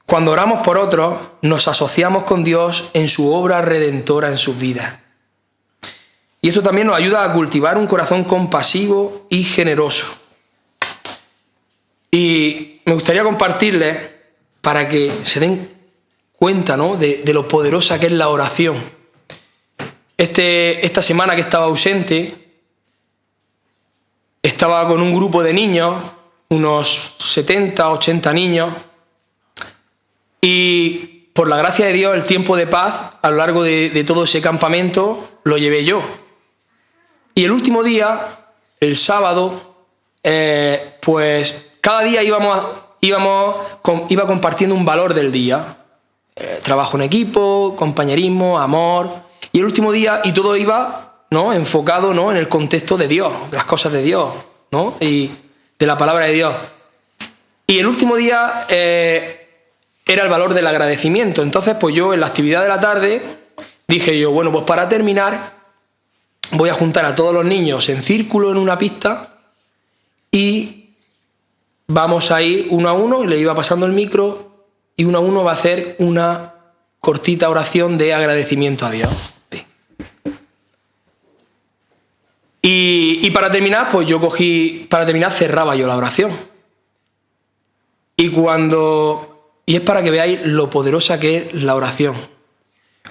Cuando oramos por otros, nos asociamos con Dios en su obra redentora en sus vidas. Y esto también nos ayuda a cultivar un corazón compasivo y generoso. Y me gustaría compartirles, para que se den cuenta, ¿no?, de lo poderosa que es la oración. Esta semana que estaba ausente, estaba con un grupo de niños, unos 70, 80 niños, y por la gracia de Dios el tiempo de paz a lo largo de todo ese campamento lo llevé yo. Y el último día, el sábado, pues cada día iba compartiendo un valor del día. Trabajo en equipo, compañerismo, amor. Y el último día, y todo iba, ¿no?, enfocado, ¿no?, en el contexto de Dios, de las cosas de Dios, ¿no?, y de la palabra de Dios. Y el último día era el valor del agradecimiento. Entonces, pues yo en la actividad de la tarde dije yo, bueno, pues para terminar voy a juntar a todos los niños en círculo en una pista y vamos a ir uno a uno, y le iba pasando el micro, y uno a uno va a hacer una cortita oración de agradecimiento a Dios. Sí. Y para terminar, pues yo cerraba yo la oración. Y es para que veáis lo poderosa que es la oración.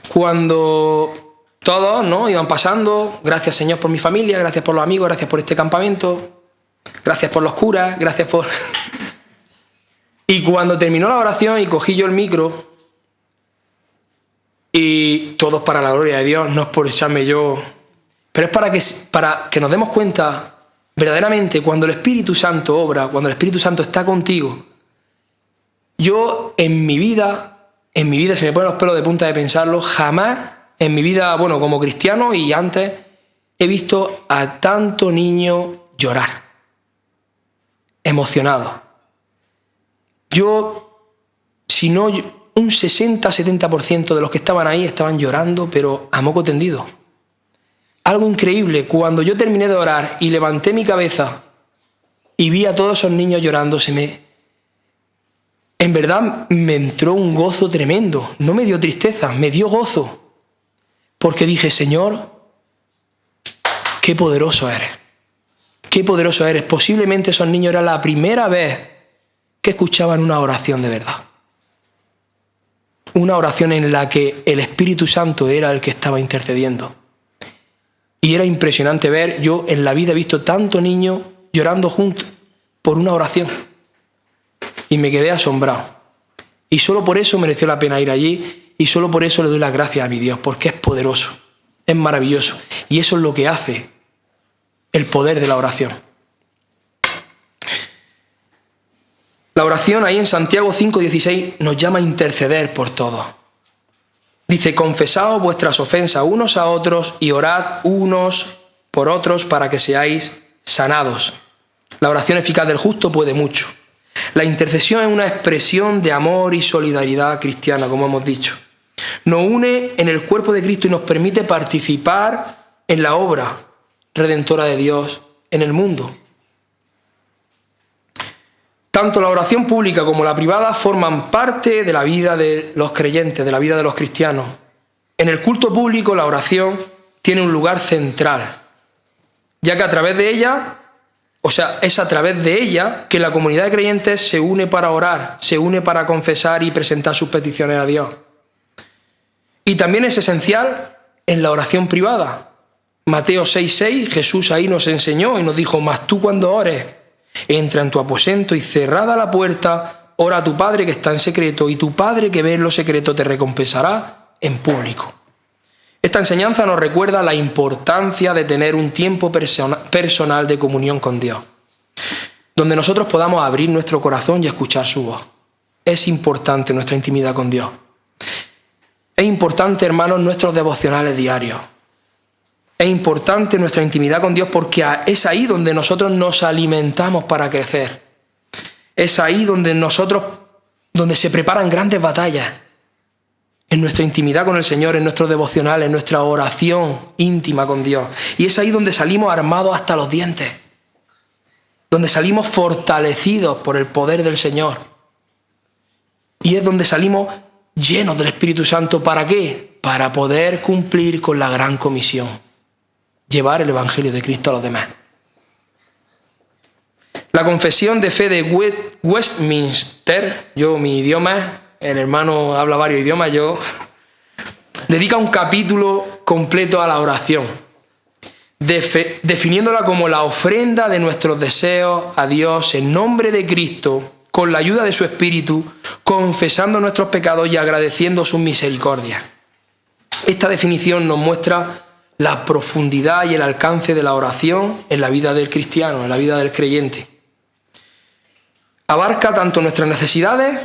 Cuando todos, ¿no?, iban pasando, gracias Señor por mi familia, gracias por los amigos, gracias por este campamento, gracias por los curas, gracias por... Y cuando terminó la oración y cogí yo el micro, y todos para la gloria de Dios, no es por echarme yo, pero es para que nos demos cuenta verdaderamente cuando el Espíritu Santo obra, cuando el Espíritu Santo está contigo. Yo en mi vida se me ponen los pelos de punta de pensarlo, jamás en mi vida, bueno, como cristiano y antes, he visto a tanto niño llorar, emocionado. Si no, un 60-70% de los que estaban ahí estaban llorando, pero a moco tendido. Algo increíble, cuando yo terminé de orar y levanté mi cabeza y vi a todos esos niños llorando, en verdad me entró un gozo tremendo. No me dio tristeza, me dio gozo. Porque dije, Señor, qué poderoso eres. Qué poderoso eres. Posiblemente esos niños era la primera vez que escuchaban una oración de verdad. Una oración en la que el Espíritu Santo era el que estaba intercediendo. Y era impresionante ver, yo en la vida he visto tanto niño llorando juntos por una oración. Y me quedé asombrado. Y solo por eso mereció la pena ir allí, y solo por eso le doy las gracias a mi Dios, porque es poderoso, es maravilloso. Y eso es lo que hace el poder de la oración. La oración ahí en Santiago 5:16 nos llama a interceder por todos. Dice, confesaos vuestras ofensas unos a otros y orad unos por otros para que seáis sanados. La oración eficaz del justo puede mucho. La intercesión es una expresión de amor y solidaridad cristiana, como hemos dicho. Nos une en el cuerpo de Cristo y nos permite participar en la obra redentora de Dios en el mundo. Tanto la oración pública como la privada forman parte de la vida de los creyentes, de la vida de los cristianos. En el culto público la oración tiene un lugar central, ya que a través de ella, es a través de ella que la comunidad de creyentes se une para orar, se une para confesar y presentar sus peticiones a Dios. Y también es esencial en la oración privada. Mateo 6:6, Jesús ahí nos enseñó y nos dijo: mas tú cuando ores, entra en tu aposento y cerrada la puerta, ora a tu Padre que está en secreto, y tu Padre que ve en lo secreto te recompensará en público. Esta enseñanza nos recuerda la importancia de tener un tiempo personal de comunión con Dios, donde nosotros podamos abrir nuestro corazón y escuchar su voz. Es importante nuestra intimidad con Dios. Es importante, hermanos, nuestros devocionales diarios. Es importante nuestra intimidad con Dios porque es ahí donde nosotros nos alimentamos para crecer. Es ahí donde se preparan grandes batallas. En nuestra intimidad con el Señor, en nuestros devocionales, en nuestra oración íntima con Dios. Y es ahí donde salimos armados hasta los dientes. Donde salimos fortalecidos por el poder del Señor. Y es donde salimos llenos del Espíritu Santo. ¿Para qué? Para poder cumplir con la gran comisión. Llevar el Evangelio de Cristo a los demás. La confesión de fe de Westminster, mi idioma, el hermano habla varios idiomas, dedica un capítulo completo a la oración, definiéndola como la ofrenda de nuestros deseos a Dios en nombre de Cristo, con la ayuda de su Espíritu, confesando nuestros pecados y agradeciendo sus misericordias. Esta definición nos muestra la profundidad y el alcance de la oración en la vida del cristiano, en la vida del creyente. Abarca tanto nuestras necesidades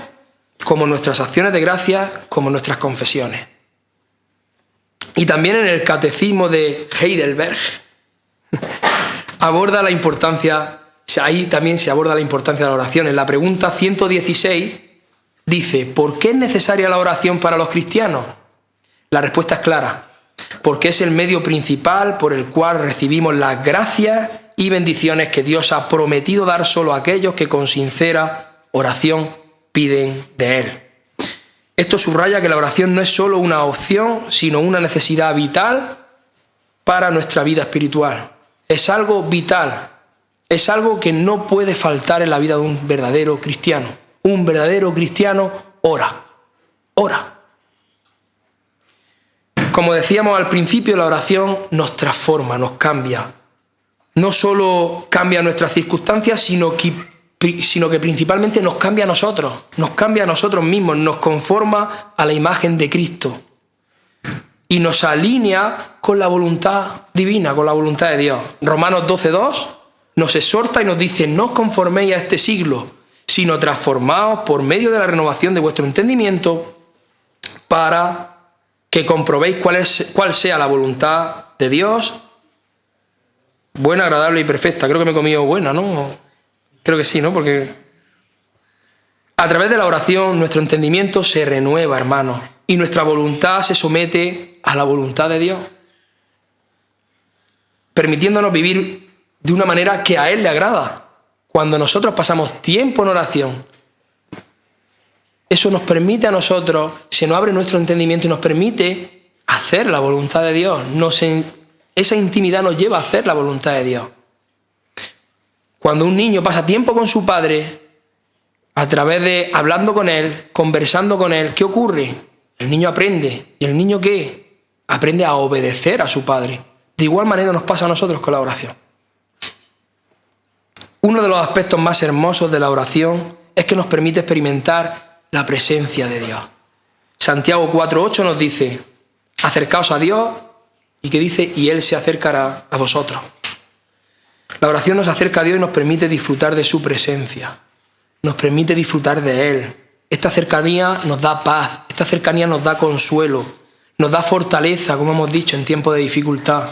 como nuestras acciones de gracias, como nuestras confesiones. Y también en el Catecismo de Heidelberg aborda la importancia, ahí también se aborda la importancia de la oración. En la pregunta 116 dice: ¿por qué es necesaria la oración para los cristianos? La respuesta es clara: porque es el medio principal por el cual recibimos las gracias y bendiciones que Dios ha prometido dar solo a aquellos que con sincera oración piden de Él. Esto subraya que la oración no es solo una opción, sino una necesidad vital para nuestra vida espiritual. Es algo vital, es algo que no puede faltar en la vida de un verdadero cristiano. Un verdadero cristiano ora. Como decíamos al principio, la oración nos transforma, nos cambia. No solo cambia nuestras circunstancias, sino que principalmente nos cambia a nosotros mismos, nos conforma a la imagen de Cristo y nos alinea con la voluntad divina, con la voluntad de Dios. Romanos 12:2 nos exhorta y nos dice: no os conforméis a este siglo, sino transformaos por medio de la renovación de vuestro entendimiento para que comprobéis cuál sea la voluntad de Dios, buena, agradable y perfecta. Creo que me he comido buena, ¿no? Creo que sí, ¿no? Porque a través de la oración nuestro entendimiento se renueva, hermanos, y nuestra voluntad se somete a la voluntad de Dios, permitiéndonos vivir de una manera que a Él le agrada. Cuando nosotros pasamos tiempo en oración, eso nos permite a nosotros, se nos abre nuestro entendimiento y nos permite hacer la voluntad de Dios. Esa intimidad nos lleva a hacer la voluntad de Dios. Cuando un niño pasa tiempo con su padre, a través de hablando con él, conversando con él, ¿qué ocurre? El niño aprende. ¿Y el niño qué? Aprende a obedecer a su padre. De igual manera nos pasa a nosotros con la oración. Uno de los aspectos más hermosos de la oración es que nos permite experimentar la presencia de Dios. Santiago 4:8 nos dice: acercaos a Dios, y que dice: y Él se acercará a vosotros. La oración nos acerca a Dios y nos permite disfrutar de su presencia, nos permite disfrutar de Él. Esta cercanía nos da paz, esta cercanía nos da consuelo, nos da fortaleza, como hemos dicho, en tiempos de dificultad,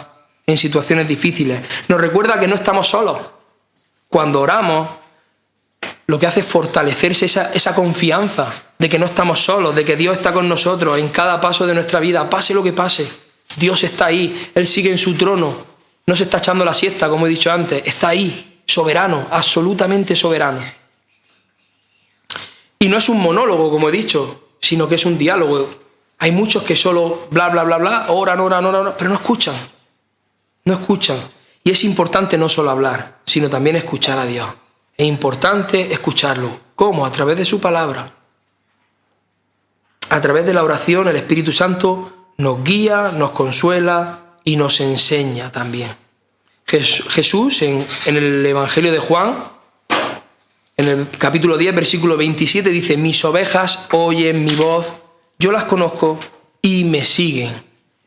en situaciones difíciles. Nos recuerda que no estamos solos. Cuando oramos, lo que hace es fortalecerse esa confianza de que no estamos solos, de que Dios está con nosotros en cada paso de nuestra vida, pase lo que pase. Dios está ahí, Él sigue en su trono, no se está echando la siesta, como he dicho antes, está ahí, soberano, absolutamente soberano. Y no es un monólogo, como he dicho, sino que es un diálogo. Hay muchos que solo bla, bla, bla, bla, oran, pero no escuchan. No escuchan. Y es importante no solo hablar, sino también escuchar a Dios. Es importante escucharlo. ¿Cómo? A través de su palabra. A través de la oración, el Espíritu Santo nos guía, nos consuela y nos enseña también. Jesús en el Evangelio de Juan, en el capítulo 10, versículo 27, dice: mis ovejas oyen mi voz, yo las conozco y me siguen.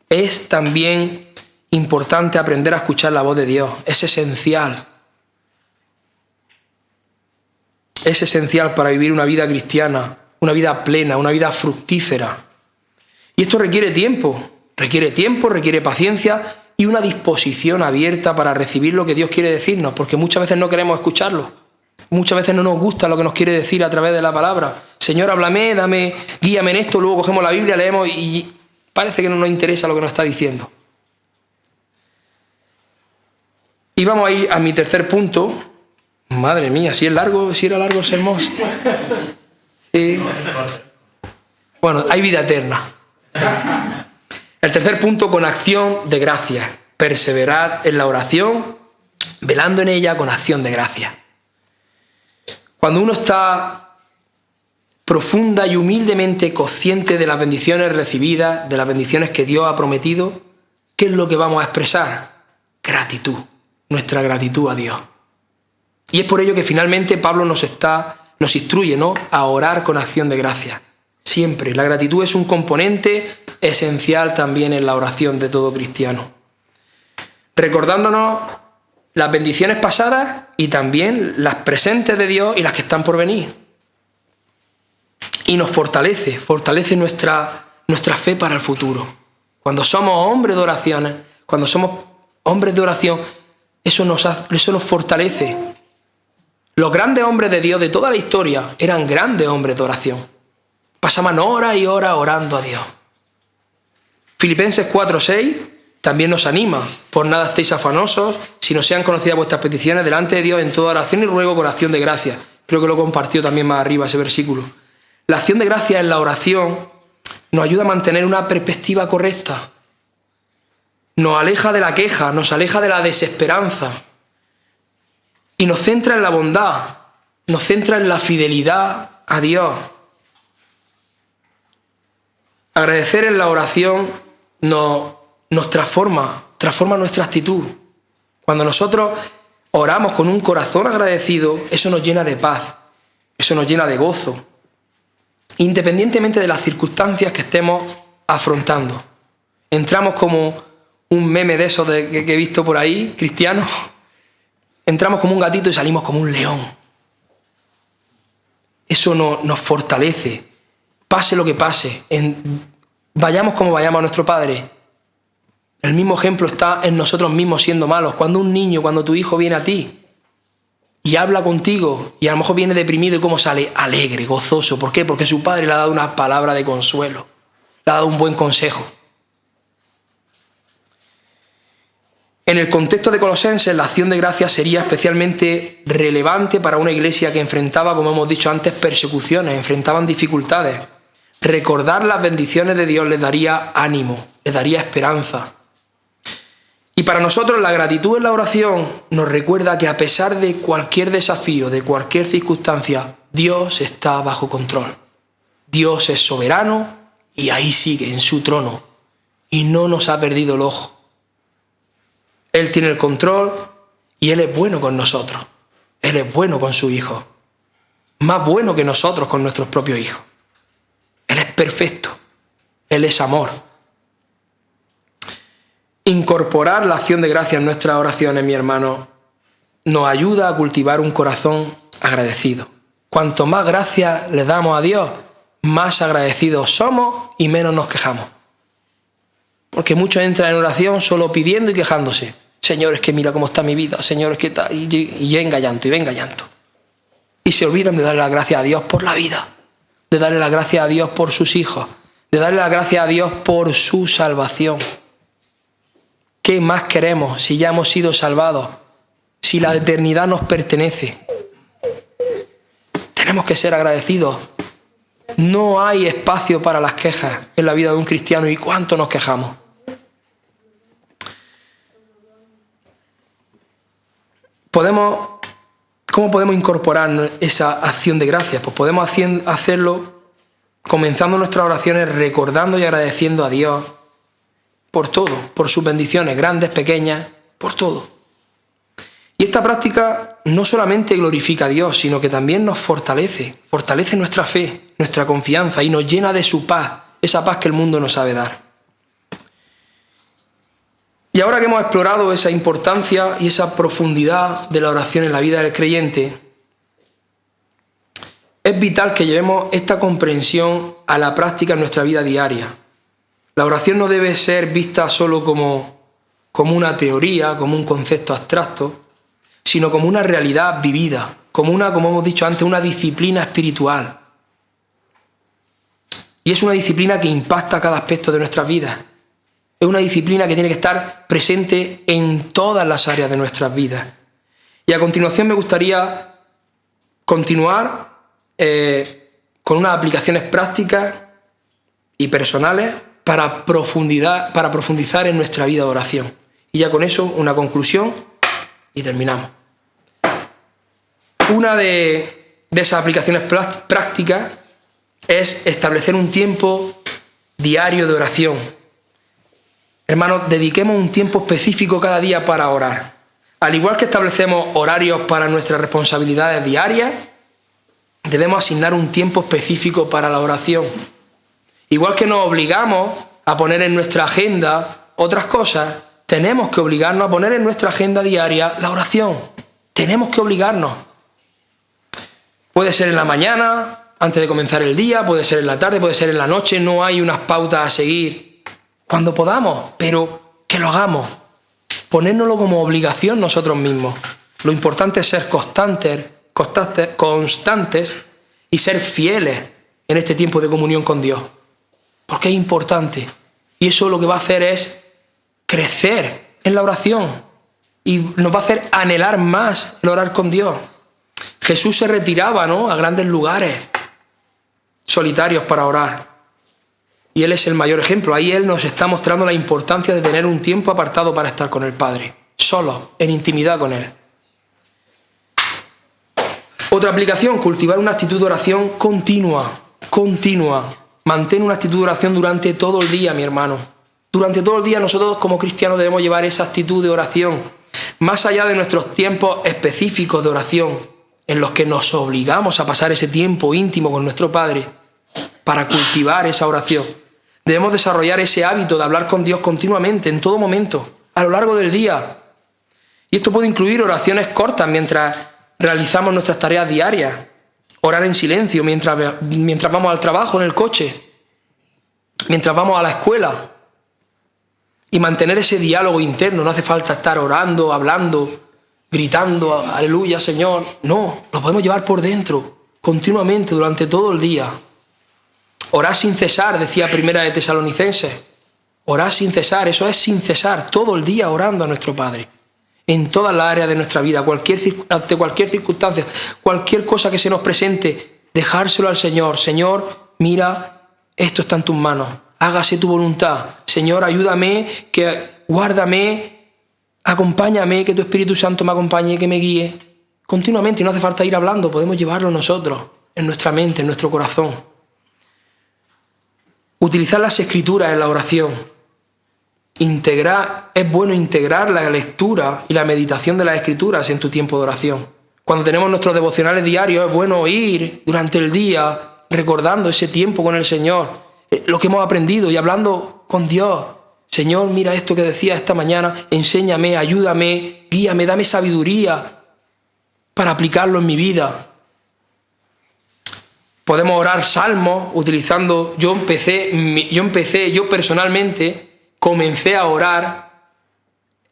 Es también importante aprender a escuchar la voz de Dios, es esencial. Es esencial para vivir una vida cristiana, una vida plena, una vida fructífera. Y esto requiere tiempo, requiere paciencia y una disposición abierta para recibir lo que Dios quiere decirnos, porque muchas veces no queremos escucharlo. Muchas veces no nos gusta lo que nos quiere decir a través de la palabra. Señor, háblame, guíame en esto. Luego cogemos la Biblia, leemos y parece que no nos interesa lo que nos está diciendo. Y vamos a ir a mi tercer punto. Madre mía, si era largo el sermón. Sí. Bueno, hay vida eterna. El tercer punto, con acción de gracias. Perseverad en la oración, velando en ella con acción de gracias. Cuando uno está profunda y humildemente consciente de las bendiciones recibidas, de las bendiciones que Dios ha prometido, ¿qué es lo que vamos a expresar? Gratitud, nuestra gratitud a Dios. Y es por ello que finalmente Pablo nos instruye, ¿no?, a orar con acción de gracias. Siempre. La gratitud es un componente esencial también en la oración de todo cristiano. Recordándonos las bendiciones pasadas y también las presentes de Dios y las que están por venir. Y nos fortalece nuestra fe para el futuro. Cuando somos hombres de oración, eso nos fortalece. Los grandes hombres de Dios de toda la historia eran grandes hombres de oración. Pasaban horas y horas orando a Dios. Filipenses 4:6 también nos anima: por nada estéis afanosos, sino sean conocidas vuestras peticiones delante de Dios en toda oración y ruego con acción de gracias. Creo que lo compartió también más arriba ese versículo. La acción de gracias en la oración nos ayuda a mantener una perspectiva correcta. Nos aleja de la queja, nos aleja de la desesperanza. Y nos centra en la bondad, nos centra en la fidelidad a Dios. Agradecer en la oración nos transforma nuestra actitud. Cuando nosotros oramos con un corazón agradecido, eso nos llena de paz, eso nos llena de gozo, independientemente de las circunstancias que estemos afrontando. Entramos como un meme de esos que he visto por ahí, cristiano. Entramos como un gatito y salimos como un león. Eso nos fortalece. Pase lo que pase, vayamos como vayamos a nuestro Padre. El mismo ejemplo está en nosotros mismos siendo malos. Cuando tu hijo viene a ti y habla contigo y a lo mejor viene deprimido, ¿y cómo sale? Alegre, gozoso. ¿Por qué? Porque su padre le ha dado una palabra de consuelo, le ha dado un buen consejo. En el contexto de Colosenses, la acción de gracias sería especialmente relevante para una iglesia que enfrentaba, como hemos dicho antes, persecuciones, enfrentaban dificultades. Recordar las bendiciones de Dios les daría ánimo, les daría esperanza. Y para nosotros la gratitud en la oración nos recuerda que a pesar de cualquier desafío, de cualquier circunstancia, Dios está bajo control. Dios es soberano y ahí sigue en su trono y no nos ha perdido el ojo. Él tiene el control y Él es bueno con nosotros. Él es bueno con su Hijo. Más bueno que nosotros con nuestros propios hijos. Él es perfecto. Él es amor. Incorporar la acción de gracias en nuestras oraciones, mi hermano, nos ayuda a cultivar un corazón agradecido. Cuanto más gracias le damos a Dios, más agradecidos somos y menos nos quejamos. Porque muchos entran en oración solo pidiendo y quejándose. Señor, es que mira cómo está mi vida. Señor, es que tal. Y venga llanto, y venga llanto. Y se olvidan de darle las gracias a Dios por la vida. De darle las gracias a Dios por sus hijos. De darle las gracias a Dios por su salvación. ¿Qué más queremos si ya hemos sido salvados? Si la eternidad nos pertenece. Tenemos que ser agradecidos. No hay espacio para las quejas en la vida de un cristiano. ¿Y cuánto nos quejamos? ¿Cómo podemos incorporar esa acción de gracias? Pues podemos hacerlo comenzando nuestras oraciones recordando y agradeciendo a Dios por todo, por sus bendiciones, grandes, pequeñas, por todo. Y esta práctica no solamente glorifica a Dios, sino que también nos fortalece nuestra fe, nuestra confianza y nos llena de su paz, esa paz que el mundo no sabe dar. Y ahora que hemos explorado esa importancia y esa profundidad de la oración en la vida del creyente, es vital que llevemos esta comprensión a la práctica en nuestra vida diaria. La oración no debe ser vista solo como una teoría, como un concepto abstracto, sino como una realidad vivida, como hemos dicho antes, una disciplina espiritual. Y es una disciplina que impacta cada aspecto de nuestras vidas. Es una disciplina que tiene que estar presente en todas las áreas de nuestras vidas. Y a continuación me gustaría continuar con unas aplicaciones prácticas y personales para profundizar en nuestra vida de oración. Y ya con eso una conclusión y terminamos. Una de esas aplicaciones prácticas es establecer un tiempo diario de oración. Hermanos, dediquemos un tiempo específico cada día para orar. Al igual que establecemos horarios para nuestras responsabilidades diarias, debemos asignar un tiempo específico para la oración. Igual que nos obligamos a poner en nuestra agenda otras cosas, tenemos que obligarnos a poner en nuestra agenda diaria la oración. Tenemos que obligarnos. Puede ser en la mañana, antes de comenzar el día, puede ser en la tarde, puede ser en la noche, no hay unas pautas a seguir. Cuando podamos, pero que lo hagamos. Ponérnoslo como obligación nosotros mismos. Lo importante es ser constantes y ser fieles en este tiempo de comunión con Dios. Porque es importante. Y eso lo que va a hacer es crecer en la oración. Y nos va a hacer anhelar más el orar con Dios. Jesús se retiraba, a grandes lugares solitarios para orar. Y Él es el mayor ejemplo. Ahí Él nos está mostrando la importancia de tener un tiempo apartado para estar con el Padre. Solo, en intimidad con Él. Otra aplicación, cultivar una actitud de oración continua. Mantén una actitud de oración durante todo el día, mi hermano. Durante todo el día nosotros como cristianos debemos llevar esa actitud de oración. Más allá de nuestros tiempos específicos de oración, en los que nos obligamos a pasar ese tiempo íntimo con nuestro Padre, para cultivar esa oración. Debemos desarrollar ese hábito de hablar con Dios continuamente, en todo momento, a lo largo del día. Y esto puede incluir oraciones cortas mientras realizamos nuestras tareas diarias, orar en silencio mientras vamos al trabajo en el coche, mientras vamos a la escuela, y mantener ese diálogo interno. No hace falta estar orando, hablando, gritando, aleluya, Señor. No, lo podemos llevar por dentro, continuamente, durante todo el día. Orad sin cesar, decía Primera de Tesalonicenses. Orad sin cesar, eso es sin cesar, todo el día orando a nuestro Padre. En todas las áreas de nuestra vida, ante cualquier circunstancia, cualquier cosa que se nos presente, dejárselo al Señor. Señor, mira, esto está en tus manos. Hágase tu voluntad. Señor, ayúdame, guárdame, acompáñame, que tu Espíritu Santo me acompañe, que me guíe. Continuamente, y no hace falta ir hablando, podemos llevarlo nosotros, en nuestra mente, en nuestro corazón. Utilizar las Escrituras en la oración. Es bueno integrar la lectura y la meditación de las Escrituras en tu tiempo de oración. Cuando tenemos nuestros devocionales diarios, es bueno ir durante el día recordando ese tiempo con el Señor, lo que hemos aprendido y hablando con Dios. Señor, mira esto que decía esta mañana, enséñame, ayúdame, guíame, dame sabiduría para aplicarlo en mi vida. Podemos orar salmos utilizando, yo personalmente comencé a orar,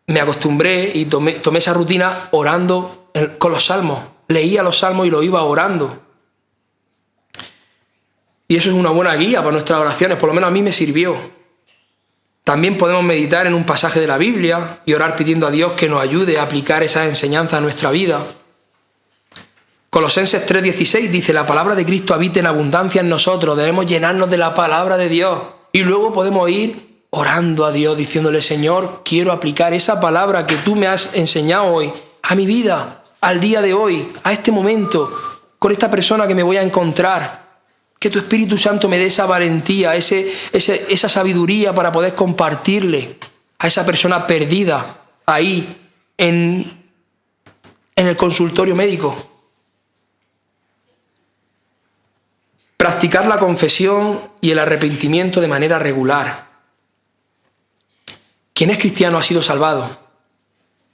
me acostumbré y tomé esa rutina orando con los salmos. Leía los salmos y lo iba orando. Y eso es una buena guía para nuestras oraciones, por lo menos a mí me sirvió. También podemos meditar en un pasaje de la Biblia y orar pidiendo a Dios que nos ayude a aplicar esa enseñanza a nuestra vida. Colosenses 3:16 dice: la palabra de Cristo habita en abundancia en nosotros, debemos llenarnos de la palabra de Dios. Y luego podemos ir orando a Dios, diciéndole: Señor, quiero aplicar esa palabra que tú me has enseñado hoy a mi vida, al día de hoy, a este momento, con esta persona que me voy a encontrar. Que tu Espíritu Santo me dé esa valentía, esa sabiduría para poder compartirle a esa persona perdida ahí en el consultorio médico. Practicar la confesión y el arrepentimiento de manera regular. Quien es cristiano ha sido salvado.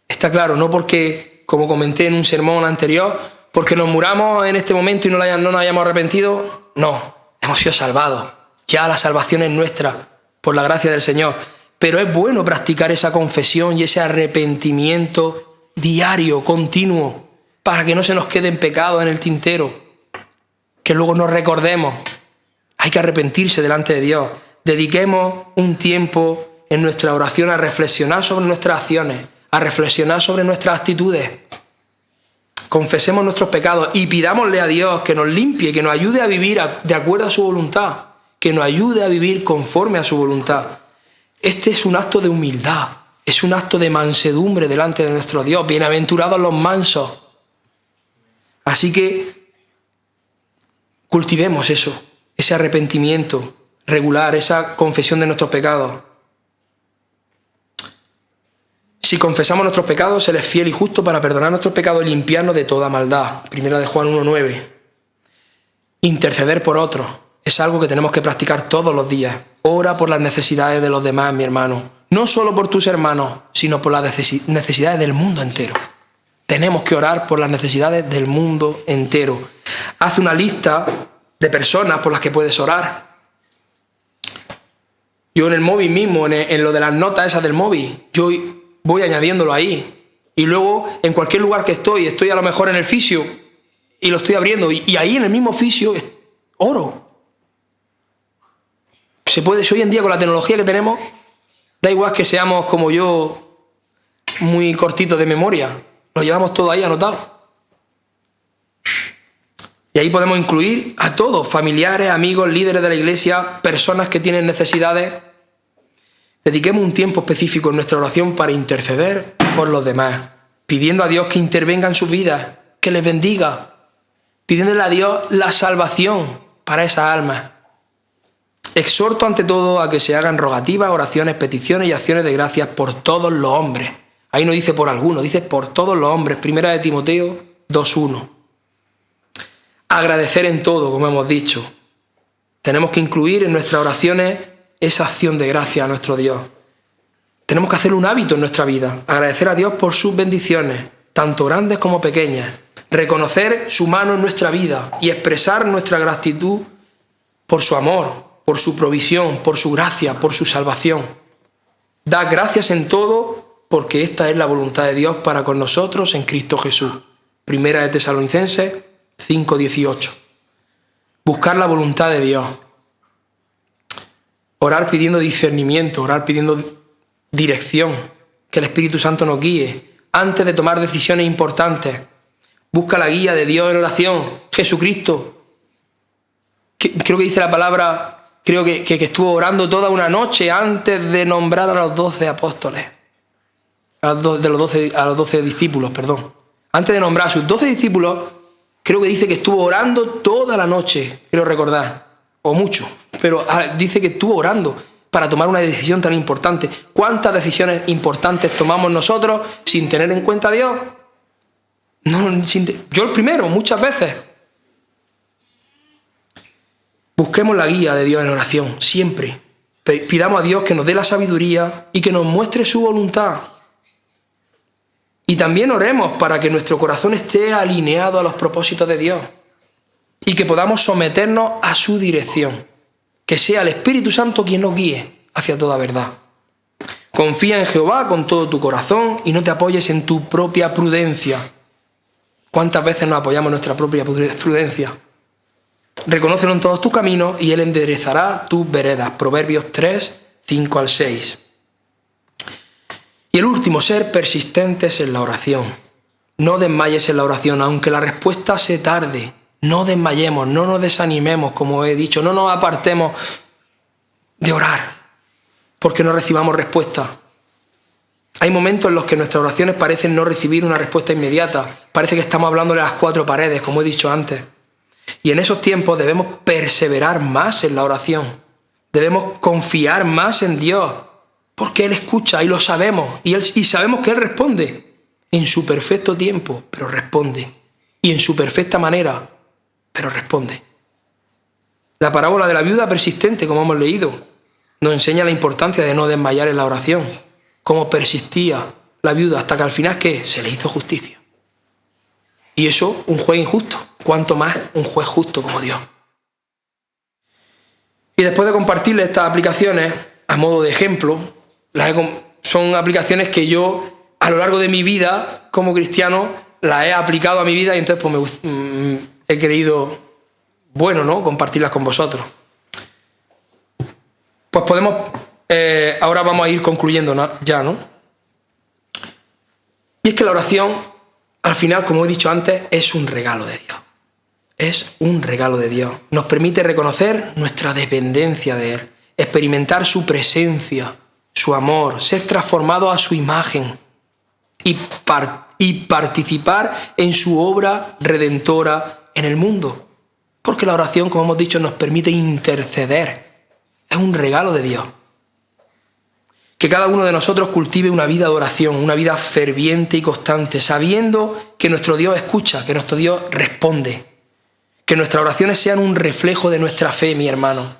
Está claro, no porque, como comenté en un sermón anterior, porque nos muramos en este momento y no nos hayamos arrepentido. No, hemos sido salvados. Ya la salvación es nuestra, por la gracia del Señor. Pero es bueno practicar esa confesión y ese arrepentimiento diario, continuo, para que no se nos queden pecados en el tintero, que luego nos recordemos. Hay que arrepentirse delante de Dios. Dediquemos un tiempo en nuestra oración a reflexionar sobre nuestras acciones, a reflexionar sobre nuestras actitudes. Confesemos nuestros pecados y pidámosle a Dios que nos limpie, que nos ayude a vivir de acuerdo a su voluntad, que nos ayude a vivir conforme a su voluntad. Este es un acto de humildad, es un acto de mansedumbre delante de nuestro Dios. Bienaventurados los mansos. Así que cultivemos eso, ese arrepentimiento regular, esa confesión de nuestros pecados. Si confesamos nuestros pecados, Él es fiel y justo para perdonar nuestros pecados y limpiarnos de toda maldad. Primera de Juan 1:9. Interceder por otros es algo que tenemos que practicar todos los días. Ora por las necesidades de los demás, mi hermano. No solo por tus hermanos, sino por las necesidades del mundo entero. Tenemos que orar por las necesidades del mundo entero. Haz una lista de personas por las que puedes orar. Yo en el móvil mismo, en lo de las notas esas del móvil, yo voy añadiéndolo ahí. Y luego, en cualquier lugar que estoy a lo mejor en el fisio y lo estoy abriendo. Y ahí en el mismo fisio oro. Se puede, hoy en día con la tecnología que tenemos, da igual que seamos como yo, muy cortitos de memoria. Lo llevamos todo ahí anotado. Y ahí podemos incluir a todos, familiares, amigos, líderes de la iglesia, personas que tienen necesidades. Dediquemos un tiempo específico en nuestra oración para interceder por los demás, pidiendo a Dios que intervenga en sus vidas, que les bendiga, pidiéndole a Dios la salvación para esas almas. Exhorto ante todo a que se hagan rogativas, oraciones, peticiones y acciones de gracias por todos los hombres. Ahí no dice por algunos, dice por todos los hombres. Primera de Timoteo 2:1. Agradecer en todo, como hemos dicho. Tenemos que incluir en nuestras oraciones esa acción de gracia a nuestro Dios. Tenemos que hacer un hábito en nuestra vida. Agradecer a Dios por sus bendiciones, tanto grandes como pequeñas. Reconocer su mano en nuestra vida y expresar nuestra gratitud por su amor, por su provisión, por su gracia, por su salvación. Da gracias en todo porque esta es la voluntad de Dios para con nosotros en Cristo Jesús. Primera de Tesalonicenses 5:18. Buscar la voluntad de Dios. Orar pidiendo discernimiento, orar pidiendo dirección, que el Espíritu Santo nos guíe antes de tomar decisiones importantes. Busca la guía de Dios en oración. Jesucristo, creo que dice la palabra, creo que estuvo orando toda una noche antes de nombrar a los 12 apóstoles, a los 12 discípulos, perdón. Antes de nombrar a sus 12 discípulos, creo que dice que estuvo orando toda la noche, creo recordar, o mucho, pero dice que estuvo orando para tomar una decisión tan importante. ¿Cuántas decisiones importantes tomamos nosotros sin tener en cuenta a Dios? Yo el primero, muchas veces. Busquemos la guía de Dios en oración, siempre. Pidamos a Dios que nos dé la sabiduría y que nos muestre su voluntad. Y también oremos para que nuestro corazón esté alineado a los propósitos de Dios y que podamos someternos a su dirección. Que sea el Espíritu Santo quien nos guíe hacia toda verdad. Confía en Jehová con todo tu corazón y no te apoyes en tu propia prudencia. ¿Cuántas veces nos apoyamos en nuestra propia prudencia? Reconócelo en todos tus caminos y Él enderezará tus veredas. Proverbios 3:5-6. Y el último, ser persistentes en la oración. No desmayes en la oración, aunque la respuesta se tarde. No desmayemos, no nos desanimemos, como he dicho. No nos apartemos de orar porque no recibamos respuesta. Hay momentos en los que nuestras oraciones parecen no recibir una respuesta inmediata. Parece que estamos hablándole a las cuatro paredes, como he dicho antes. Y en esos tiempos debemos perseverar más en la oración. Debemos confiar más en Dios, porque Él escucha y lo sabemos. Y sabemos que Él responde en su perfecto tiempo, pero responde. Y en su perfecta manera, pero responde. La parábola de la viuda persistente, como hemos leído, nos enseña la importancia de no desmayar en la oración. Cómo persistía la viuda hasta que al final, ¿qué? Se le hizo justicia. Y eso, un juez injusto. Cuanto más un juez justo como Dios. Y después de compartirles estas aplicaciones, a modo de ejemplo, son aplicaciones que yo, a lo largo de mi vida como cristiano, las he aplicado a mi vida y entonces pues he creído bueno, ¿no?, compartirlas con vosotros. Pues podemos, ahora vamos a ir concluyendo ya, ¿no? Y es que la oración, al final, como he dicho antes, es un regalo de Dios. Es un regalo de Dios. Nos permite reconocer nuestra dependencia de Él, experimentar su presencia, su amor, ser transformado a su imagen y participar en su obra redentora en el mundo. Porque la oración, como hemos dicho, nos permite interceder. Es un regalo de Dios. Que cada uno de nosotros cultive una vida de oración, una vida ferviente y constante, sabiendo que nuestro Dios escucha, que nuestro Dios responde. Que nuestras oraciones sean un reflejo de nuestra fe, mi hermano.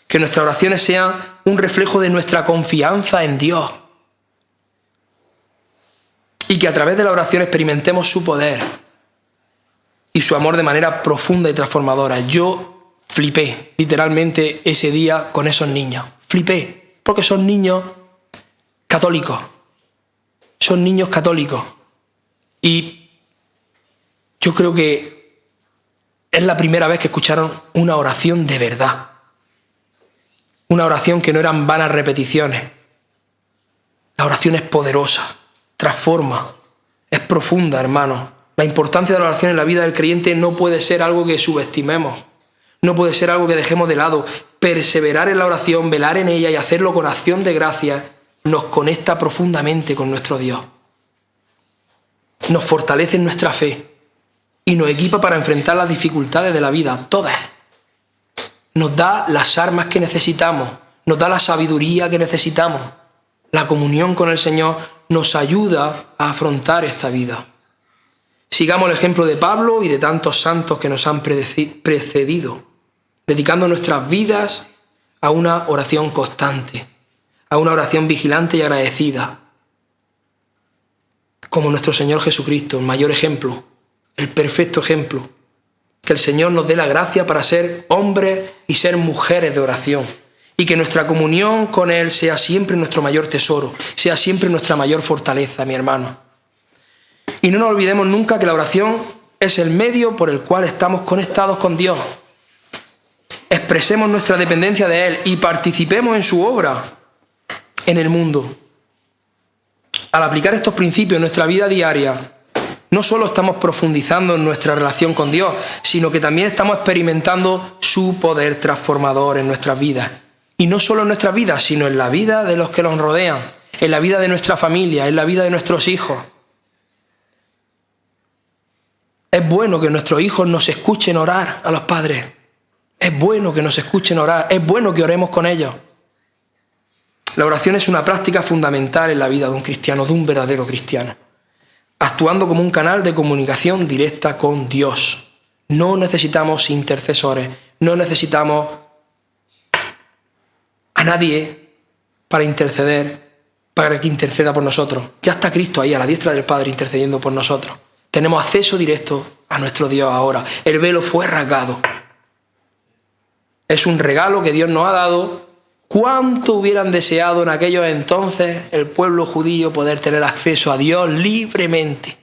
Que nuestras oraciones sean un reflejo de nuestra confianza en Dios. Y que a través de la oración experimentemos su poder y su amor de manera profunda y transformadora. Yo flipé, literalmente, ese día con esos niños. Flipé, porque son niños católicos. Son niños católicos. Y yo creo que es la primera vez que escucharon una oración de verdad. Una oración que no eran vanas repeticiones. La oración es poderosa, transforma, es profunda, hermano. La importancia de la oración en la vida del creyente no puede ser algo que subestimemos. No puede ser algo que dejemos de lado. Perseverar en la oración, velar en ella y hacerlo con acción de gracias nos conecta profundamente con nuestro Dios. Nos fortalece en nuestra fe y nos equipa para enfrentar las dificultades de la vida, todas. Nos da las armas que necesitamos, nos da la sabiduría que necesitamos. La comunión con el Señor nos ayuda a afrontar esta vida. Sigamos el ejemplo de Pablo y de tantos santos que nos han precedido, dedicando nuestras vidas a una oración constante, a una oración vigilante y agradecida. Como nuestro Señor Jesucristo, el mayor ejemplo, el perfecto ejemplo. Que el Señor nos dé la gracia para ser hombres y ser mujeres de oración. Y que nuestra comunión con Él sea siempre nuestro mayor tesoro, sea siempre nuestra mayor fortaleza, mi hermano. Y no nos olvidemos nunca que la oración es el medio por el cual estamos conectados con Dios. Expresemos nuestra dependencia de Él y participemos en su obra en el mundo. Al aplicar estos principios en nuestra vida diaria, no solo estamos profundizando en nuestra relación con Dios, sino que también estamos experimentando su poder transformador en nuestras vidas. Y no solo en nuestras vidas, sino en la vida de los que nos rodean, en la vida de nuestra familia, en la vida de nuestros hijos. Es bueno que nuestros hijos nos escuchen orar a los padres. Es bueno que nos escuchen orar. Es bueno que oremos con ellos. La oración es una práctica fundamental en la vida de un cristiano, de un verdadero cristiano. Actuando como un canal de comunicación directa con Dios. No necesitamos intercesores, no necesitamos a nadie para interceder, para que interceda por nosotros. Ya está Cristo ahí a la diestra del Padre intercediendo por nosotros. Tenemos acceso directo a nuestro Dios ahora. El velo fue rasgado. Es un regalo que Dios nos ha dado. ¿Cuánto hubieran deseado en aquellos entonces el pueblo judío poder tener acceso a Dios libremente?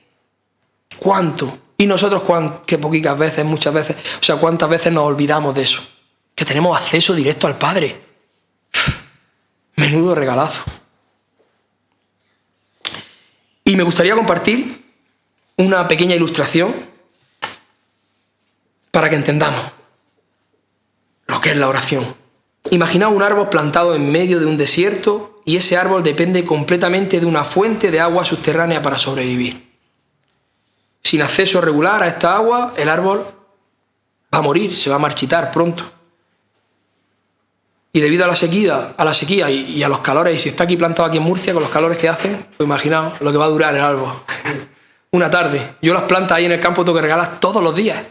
¿Cuánto? Y nosotros, que poquitas veces, muchas veces, ¿cuántas veces nos olvidamos de eso? Que tenemos acceso directo al Padre. Menudo regalazo. Y me gustaría compartir una pequeña ilustración para que entendamos lo que es la oración. Imaginaos un árbol plantado en medio de un desierto y ese árbol depende completamente de una fuente de agua subterránea para sobrevivir. Sin acceso regular a esta agua, el árbol va a morir, se va a marchitar pronto. Y debido a la sequía y a los calores, y si está aquí plantado aquí en Murcia, con los calores que hacen, pues imaginaos lo que va a durar el árbol. Una tarde. Yo las plantas ahí en el campo tengo que regalar todos los días,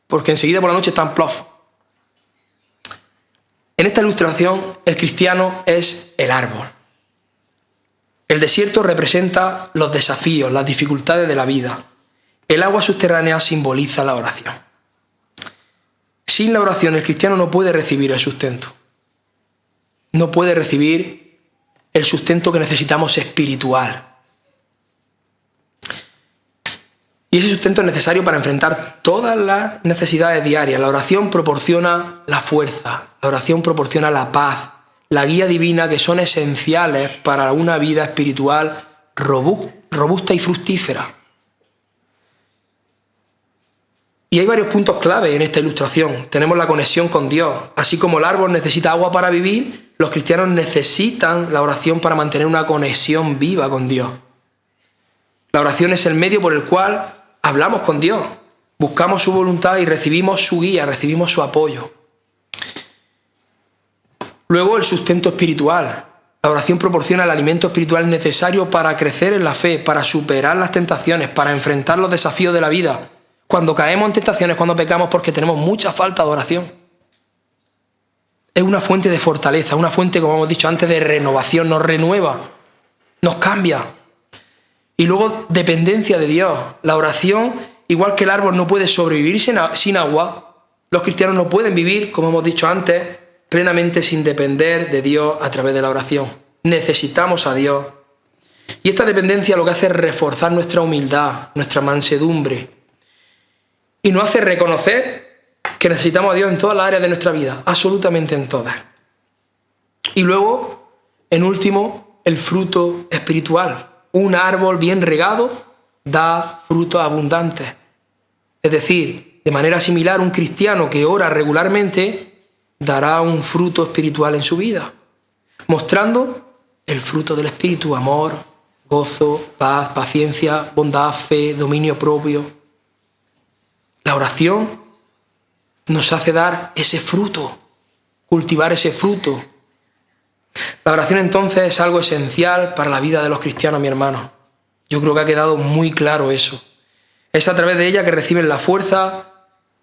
porque enseguida por la noche están plof. En esta ilustración, el cristiano es el árbol. El desierto representa los desafíos, las dificultades de la vida. El agua subterránea simboliza la oración. Sin la oración, el cristiano no puede recibir el sustento. No puede recibir el sustento que necesitamos espiritual. Y ese sustento es necesario para enfrentar todas las necesidades diarias. La oración proporciona la fuerza, la oración proporciona la paz, la guía divina, que son esenciales para una vida espiritual robusta y fructífera. Y hay varios puntos clave en esta ilustración. Tenemos la conexión con Dios. Así como el árbol necesita agua para vivir, los cristianos necesitan la oración para mantener una conexión viva con Dios. La oración es el medio por el cual hablamos con Dios, buscamos su voluntad y recibimos su guía, recibimos su apoyo. Luego, el sustento espiritual. La oración proporciona el alimento espiritual necesario para crecer en la fe, para superar las tentaciones, para enfrentar los desafíos de la vida. Cuando caemos en tentaciones, cuando pecamos, porque tenemos mucha falta de oración. Es una fuente de fortaleza, una fuente, como hemos dicho antes, de renovación. Nos renueva, nos cambia. Y luego, dependencia de Dios. La oración, igual que el árbol no puede sobrevivir sin agua, los cristianos no pueden vivir, como hemos dicho antes, plenamente sin depender de Dios a través de la oración. Necesitamos a Dios. Y esta dependencia lo que hace es reforzar nuestra humildad, nuestra mansedumbre. Y nos hace reconocer que necesitamos a Dios en todas las áreas de nuestra vida, absolutamente en todas. Y luego, en último, el fruto espiritual. Un árbol bien regado da frutos abundantes. Es decir, de manera similar, un cristiano que ora regularmente dará un fruto espiritual en su vida, mostrando el fruto del Espíritu: amor, gozo, paz, paciencia, bondad, fe, dominio propio. La oración nos hace dar ese fruto, cultivar ese fruto. La oración entonces es algo esencial para la vida de los cristianos, mi hermano. Yo creo que ha quedado muy claro eso. Es a través de ella que reciben la fuerza,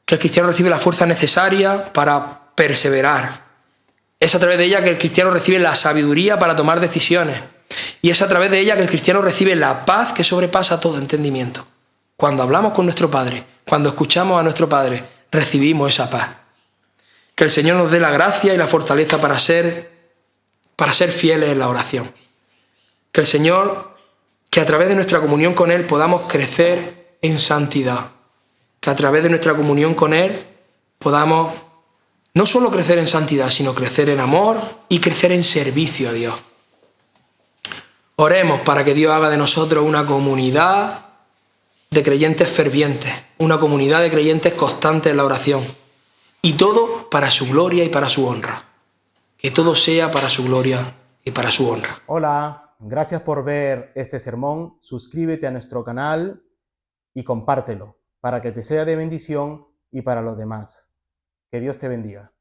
que el cristiano recibe la fuerza necesaria para perseverar. Es a través de ella que el cristiano recibe la sabiduría para tomar decisiones. Y es a través de ella que el cristiano recibe la paz que sobrepasa todo entendimiento. Cuando hablamos con nuestro Padre, cuando escuchamos a nuestro Padre, recibimos esa paz. Que el Señor nos dé la gracia y la fortaleza para ser fieles en la oración. Que el Señor, que a través de nuestra comunión con Él podamos crecer en santidad. Que a través de nuestra comunión con Él podamos no solo crecer en santidad, sino crecer en amor y crecer en servicio a Dios. Oremos para que Dios haga de nosotros una comunidad de creyentes fervientes, una comunidad de creyentes constantes en la oración. Y todo para su gloria y para su honra. Que todo sea para su gloria y para su honra. Hola, gracias por ver este sermón. Suscríbete a nuestro canal y compártelo para que te sea de bendición y para los demás. Que Dios te bendiga.